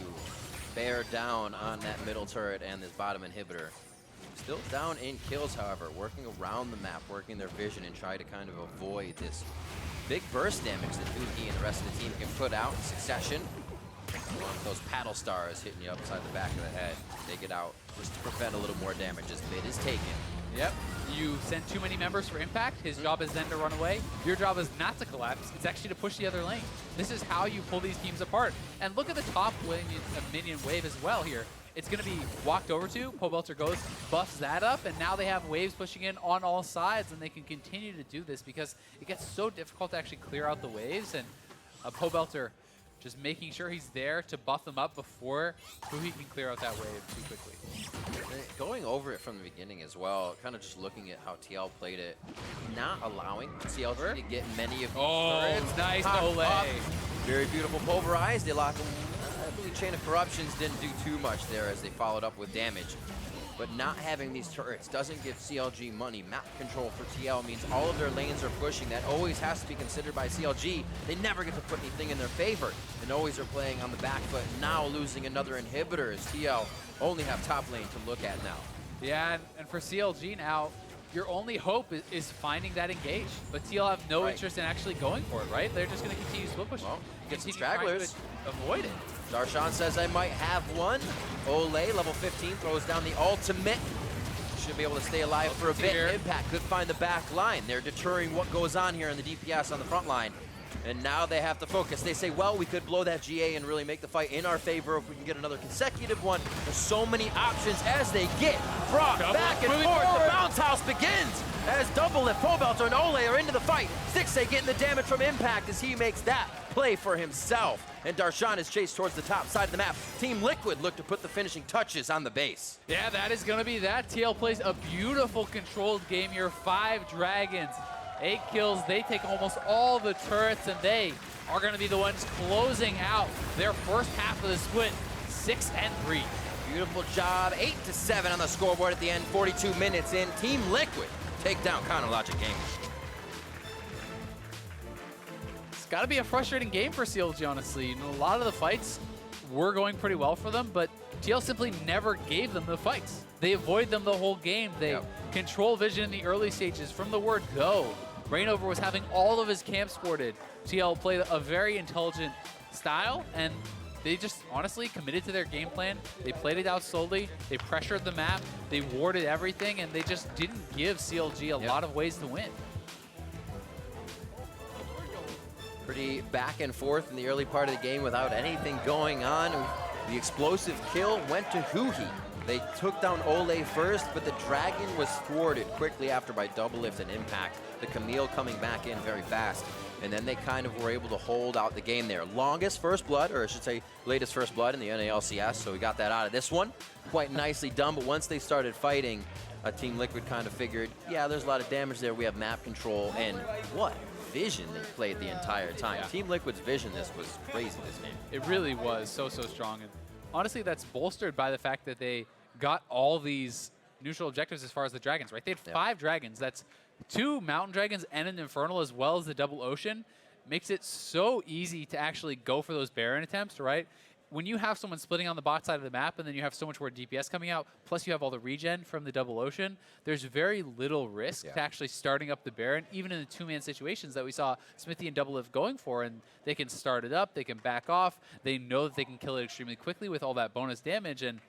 S11: bear down on that middle turret and this bottom inhibitor. Still down in kills, however, working around the map, working their vision and try to kind of avoid this big burst damage that huhi and the rest of the team can put out in succession. Along with those paddle stars hitting you upside the back of the head. Take it out just to prevent a little more damage as mid is taken.
S2: Yep. You send too many members for impact. His job is then to run away. Your job is not to collapse. It's actually to push the other lane. This is how you pull these teams apart. And look at the top minion wave as well here. It's going to be walked over to. Pobelter goes, buffs that up, and now they have waves pushing in on all sides, and they can continue to do this because it gets so difficult to actually clear out the waves. And Pobelter just making sure he's there to buff them up before huhi can clear out that wave too quickly.
S11: Going over it from the beginning as well, kind of just looking at how TL played it, not allowing CLG to get many of these turrets.
S2: Nice,
S11: Popped
S2: Olleh.
S11: up. Very beautiful pulverized. They lock them. I believe Chain of Corruptions didn't do too much there as they followed up with damage. But not having these turrets doesn't give CLG money. Map control for TL means all of their lanes are pushing. That always has to be considered by CLG. They never get to put anything in their favor and always are playing on the back foot. Now losing another inhibitor as TL only have top lane to look at now.
S2: Yeah, and for CLG now, your only hope is finding that engage. But TL have no interest in actually going for it, right? They're just going to continue split pushing.
S11: Well, get some
S2: Continue trying to
S11: stragglers.
S2: avoid it.
S11: Darshan says I might have one. Olleh, level 15, throws down the ultimate. Should be able to stay alive for a bit.
S2: Here.
S11: Impact could find the back line. They're deterring what goes on here in the DPS on the front line. And now they have to focus. They say, well, we could blow that GA and really make the fight in our favor if we can get another consecutive one. There's so many options as they get brought back and forth. The bounce house begins as Doublelift, Pobelter, and Olleh are into the fight. Stixxay getting the damage from Impact as he makes that play for himself. And Darshan is chased towards the top side of the map. Team Liquid look to put the finishing touches on the base.
S2: Yeah, that is going to be that. TL plays a beautiful controlled game here. 5 dragons, 8 kills. They take almost all the turrets, and they are going to be the ones closing out their first half of the split, 6-3.
S11: Beautiful job. 8-7 on the scoreboard at the end. 42 minutes in. Team Liquid take down Logic Gaming.
S2: It's got to be a frustrating game for CLG, honestly. You know, a lot of the fights were going pretty well for them, but TL simply never gave them the fights. They avoid them the whole game. They control vision in the early stages from the word go. Reignover was having all of his camps sported. TL played a very intelligent style, and they just honestly committed to their game plan. They played it out slowly. They pressured the map. They warded everything, and they just didn't give CLG a lot of ways to win.
S11: Pretty back and forth in the early part of the game without anything going on. The explosive kill went to huhi. They took down Olleh first, but the Dragon was thwarted quickly after by Doublelift and Impact. The Camille coming back in very fast. and then they kind of were able to hold out the game there. Longest first blood, or I should say latest first blood in the NALCS, so we got that out of this one. Quite nicely done, but once they started fighting, Team Liquid kind of figured, yeah, there's a lot of damage there. We have map control, and what vision they played the entire time.
S2: Yeah.
S11: Team Liquid's vision, this was crazy this game.
S2: It really was so strong. And honestly, that's bolstered by the fact that they got all these neutral objectives as far as the dragons, right? They had 5 dragons. That's 2 mountain dragons and an infernal, as well as the double ocean. Makes it so easy to actually go for those Baron attempts, right? When you have someone splitting on the bot side of the map and then you have so much more DPS coming out, plus you have all the regen from the double ocean, there's very little risk to actually starting up the Baron, even in the 2-man situations that we saw Xmithie and Doublelift going for. And they can start it up, they can back off, they know that they can kill it extremely quickly with all that bonus damage. And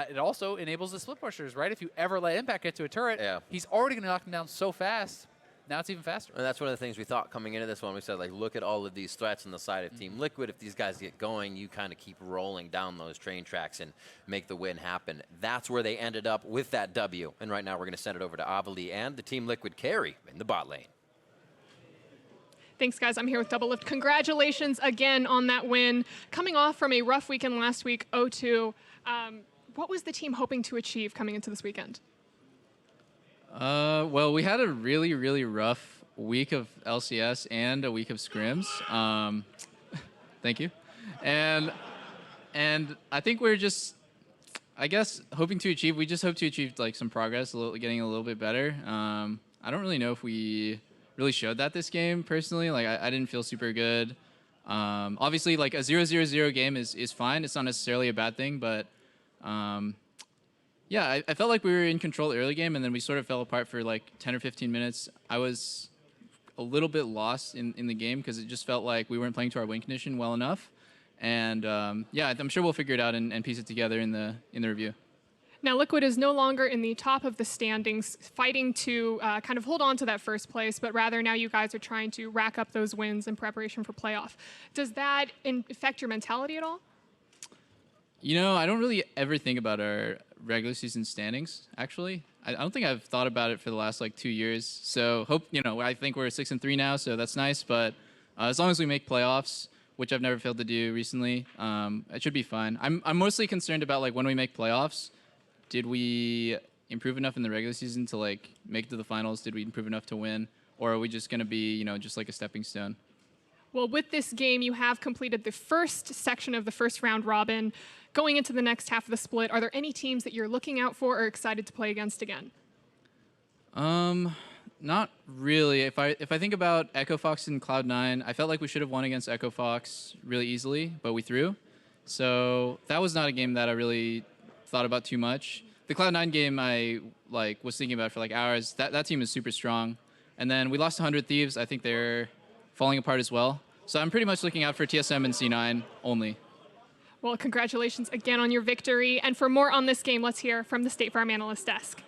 S2: it also enables the split pushers, right? If you ever let Impact get to a turret, he's already going to knock him down so fast. Now it's even faster.
S11: And that's one of the things we thought coming into this one. We said, like, look at all of these threats on the side of Team Liquid. If these guys get going, you kind of keep rolling down those train tracks and make the win happen. That's where they ended up with that W. And right now we're going to send it over to Olleh and the Team Liquid carry in the bot lane.
S13: Thanks, guys. I'm here with Doublelift. Congratulations again on that win. Coming off from a rough weekend last week, 0-2. What was the team hoping to achieve coming into this weekend?
S14: Well, we had a really, really rough week of LCS and a week of scrims. Thank you. And I think we're just, I guess, we just hope to achieve like some progress, getting a little bit better. I don't really know if we really showed that this game personally. Like I didn't feel super good. Obviously, like a 0-0-0 game is fine. It's not necessarily a bad thing, but yeah, I felt like we were in control early game, and then we sort of fell apart for like 10 or 15 minutes. I was a little bit lost in the game because it just felt like we weren't playing to our win condition well enough. And yeah, I'm sure we'll figure it out and piece it together in the review.
S13: Now, Liquid is no longer in the top of the standings, fighting to kind of hold on to that first place, but rather now you guys are trying to rack up those wins in preparation for playoff. Does that affect your mentality at all?
S14: You know, I don't really ever think about our regular season standings, actually. I don't think I've thought about it for the last like 2 years. So I think we're 6-3 now, so that's nice. But as long as we make playoffs, which I've never failed to do recently, it should be fine. I'm mostly concerned about like when we make playoffs, did we improve enough in the regular season to like make it to the finals? Did we improve enough to win? Or are we just going to be, just like a stepping stone?
S13: Well, with this game, you have completed the first section of the first round robin. Going into the next half of the split, are there any teams that you're looking out for or excited to play against again?
S14: Not really. If I think about Echo Fox and Cloud9, I felt like we should have won against Echo Fox really easily, but we threw. So that was not a game that I really thought about too much. The Cloud9 game I was thinking about for like hours. That team is super strong. And then we lost 100 Thieves. I think they're falling apart as well. So I'm pretty much looking out for TSM and C9 only.
S13: Well, congratulations again on your victory. And for more on this game, let's hear from the State Farm Analyst Desk.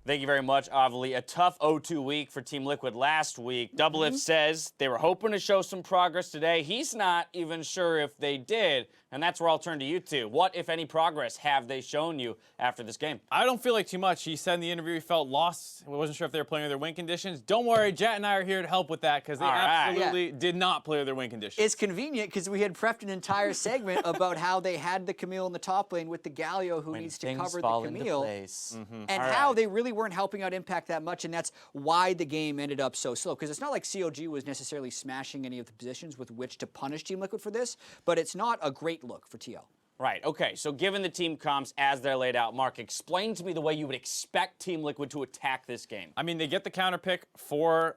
S1: Thank you very much, Olleh. A tough 0-2 week for Team Liquid last week. Doublelift says they were hoping to show some progress today. He's not even sure if they did, and that's where I'll turn to you two. What, if any, progress have they shown you after this game?
S3: I don't feel like too much. He said in the interview he felt lost. He wasn't sure if they were playing their win conditions. Don't worry, Jet and I are here to help with that because they absolutely did not play their win conditions.
S4: It's convenient because we had prepped an entire segment about how they had the Camille in the top lane with the Galio who needs to cover the Camille, and how they really weren't helping out Impact that much, and that's why the game ended up so slow. Because it's not like CLG was necessarily smashing any of the positions with which to punish Team Liquid for this, but it's not a great look for TL.
S1: Right, okay, so given the team comps as they're laid out, Mark, explain to me the way you would expect Team Liquid to attack this game.
S3: I mean, they get the counter pick for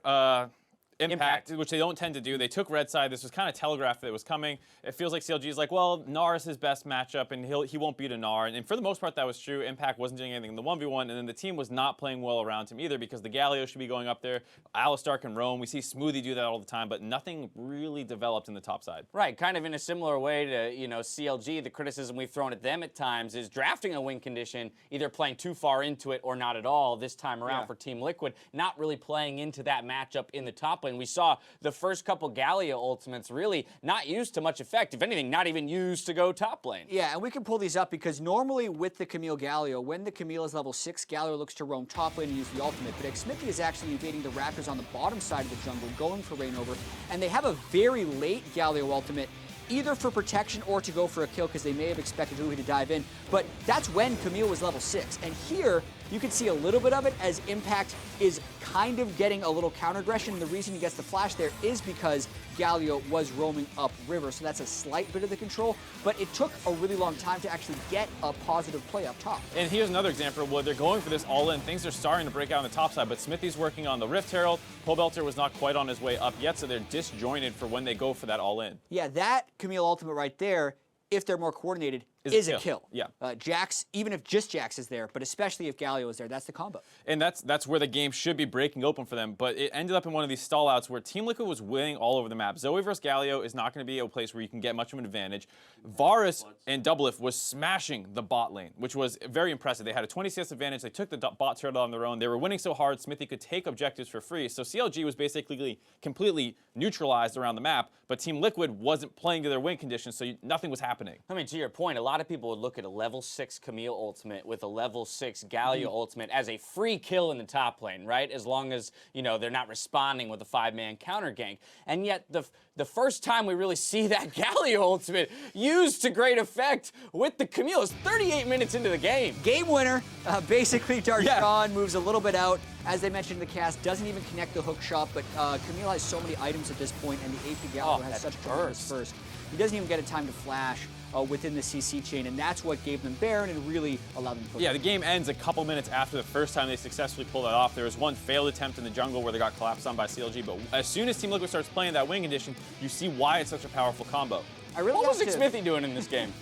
S3: Impact, which they don't tend to do. They took red side. This was kind of telegraphed that it was coming. It feels like CLG is like, well, Gnar is his best matchup, and he won't beat a Gnar. And for the most part, that was true. Impact wasn't doing anything in the 1v1, and then the team was not playing well around him either because the Galio should be going up there. Alistar can roam. We see Xmithie do that all the time, but nothing really developed in the top side.
S1: Right, kind of in a similar way to, CLG. The criticism we've thrown at them at times is drafting a win condition, either playing too far into it or not at all this time around for Team Liquid, not really playing into that matchup in the top lane. We saw the first couple Galio ultimates really not used to much effect. If anything, not even used to go top lane.
S4: Yeah, and we can pull these up because normally with the Camille Galio, when the Camille is level 6, Galio looks to roam top lane and use the ultimate. But Xmithie is actually evading the Raptors on the bottom side of the jungle, going for Reignover. And they have a very late Galio ultimate, either for protection or to go for a kill because they may have expected huhi to dive in. But that's when Camille was level 6. And here, you can see a little bit of it as Impact is kind of getting a little counter aggression. And the reason he gets the flash there is because Galio was roaming up river. So that's a slight bit of the control. But it took a really long time to actually get a positive play up top.
S3: And here's another example where they're going for this all-in. Things are starting to break out on the top side, but Xmithie's working on the Rift Herald. Pobelter was not quite on his way up yet, so they're disjointed for when they go for that all-in.
S4: Yeah, that Camille ultimate right there, if they're more coordinated, is a kill.
S3: Yeah.
S4: Jax, even if just Jax is there, but especially if Galio is there, that's the combo.
S3: And that's where the game should be breaking open for them, but it ended up in one of these stallouts where Team Liquid was winning all over the map. Zoe versus Galio is not going to be a place where you can get much of an advantage. Varus and Doublelift was smashing the bot lane, which was very impressive. They had a 20 CS advantage. They took the bot turtle on their own. They were winning so hard, Xmithie could take objectives for free. So CLG was basically completely neutralized around the map, but Team Liquid wasn't playing to their win conditions, so nothing was happening.
S1: I mean, to your point, a lot of people would look at a level 6 Camille ultimate with a level 6 Galio ultimate as a free kill in the top lane, right? As long as, you know, they're not responding with a 5-man counter gank. And yet, the first time we really see that Galio ultimate used to great effect with the Camille is 38 minutes into the game.
S4: Game winner. Basically, Darshan moves a little bit out. As they mentioned in the cast, doesn't even connect the hook shot, but Camille has so many items at this point, and the AP Galio has such a tremendous first. He doesn't even get a time to flash within the CC chain, and that's what gave them Baron and really allowed them to push.
S3: Yeah, the game ends a couple minutes after the first time they successfully pulled that off. There was one failed attempt in the jungle where they got collapsed on by CLG, but as soon as Team Liquid starts playing that win condition, you see why it's such a powerful combo.
S1: What was Xmithie doing in this game?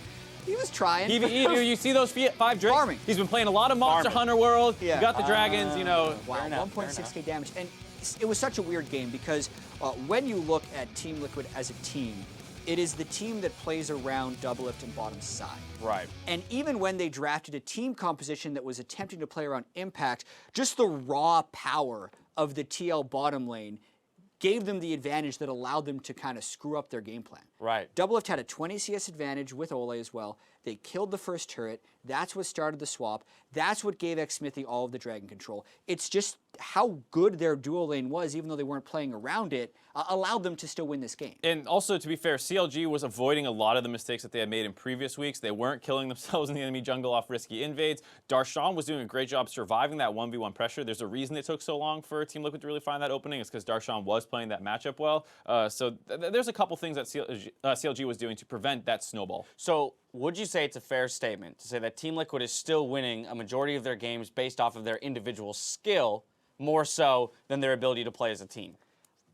S4: He was trying.
S3: You see those 5 drakes?
S4: Farming.
S3: He's been playing a lot of Monster Hunter World.
S4: Yeah.
S3: You got the dragons, you know.
S4: Wow, 1.6k damage. And it was such a weird game because when you look at Team Liquid as a team, it is the team that plays around Doublelift and bottom side.
S1: Right.
S4: And even when they drafted a team composition that was attempting to play around Impact, just the raw power of the TL bottom lane gave them the advantage that allowed them to kind of screw up their game plan.
S1: Right.
S4: Doublelift had a 20 CS advantage with Olleh as well. They killed the first turret. That's what started the swap. That's what gave Xmithie all of the dragon control. It's just how good their dual lane was, even though they weren't playing around it, allowed them to still win this game.
S3: And also, to be fair, CLG was avoiding a lot of the mistakes that they had made in previous weeks. They weren't killing themselves in the enemy jungle off risky invades. Darshan was doing a great job surviving that 1v1 pressure. There's a reason it took so long for Team Liquid to really find that opening. It's because Darshan was playing that matchup well. So there's a couple things that CLG was doing to prevent that snowball.
S1: So would you say it's a fair statement to say that Team Liquid is still winning a majority of their games based off of their individual skill, more so than their ability to play as a team?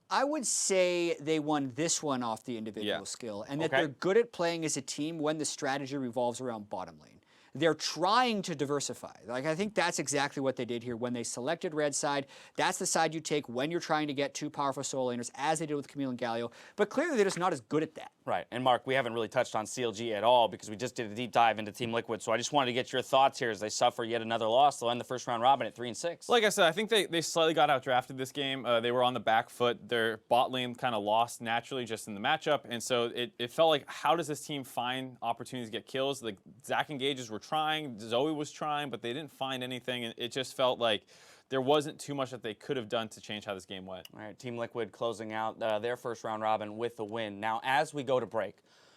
S4: I would say they won this one off the individual skill, and that they're good at playing as a team when the strategy revolves around bottom lane. They're trying to diversify. Like, I think that's exactly what they did here when they selected red side. That's the side you take when you're trying to get two powerful solo laners, as they did with Camille and Galio. But clearly, they're just not as good at that.
S1: Right. And Mark, we haven't really touched on CLG at all because we just did a deep dive into Team Liquid. So I just wanted to get your thoughts here as they suffer yet another loss. They'll end the first round robin at 3-6.
S3: Like I said, I think they slightly got outdrafted this game. They were on the back foot. Their bot lane kind of lost naturally just in the matchup. And so it felt like, how does this team find opportunities to get kills? Like, Zach engages were trying, Zoe was trying, but they didn't find anything. And it just felt like there wasn't too much that they could have done to change how this game went.
S1: All right, Team Liquid closing out their first round robin with the win. Now, as we go to break,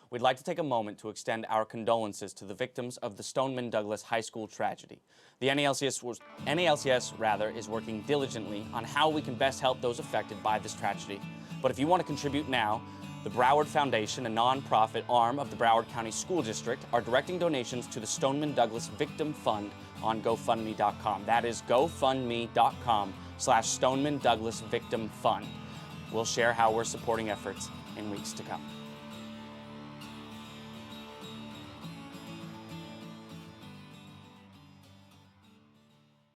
S1: we'd like to take a moment to extend our condolences to the victims of the Stoneman Douglas High School tragedy. The NALCS is working diligently on how we can best help those affected by this tragedy. But if you want to contribute now, the Broward Foundation, a nonprofit arm of the Broward County School District, are directing donations to the Stoneman Douglas Victim Fund on GoFundMe.com. That is GoFundMe.com/Stoneman Douglas Victim Fund. We'll share how we're supporting efforts in weeks to come.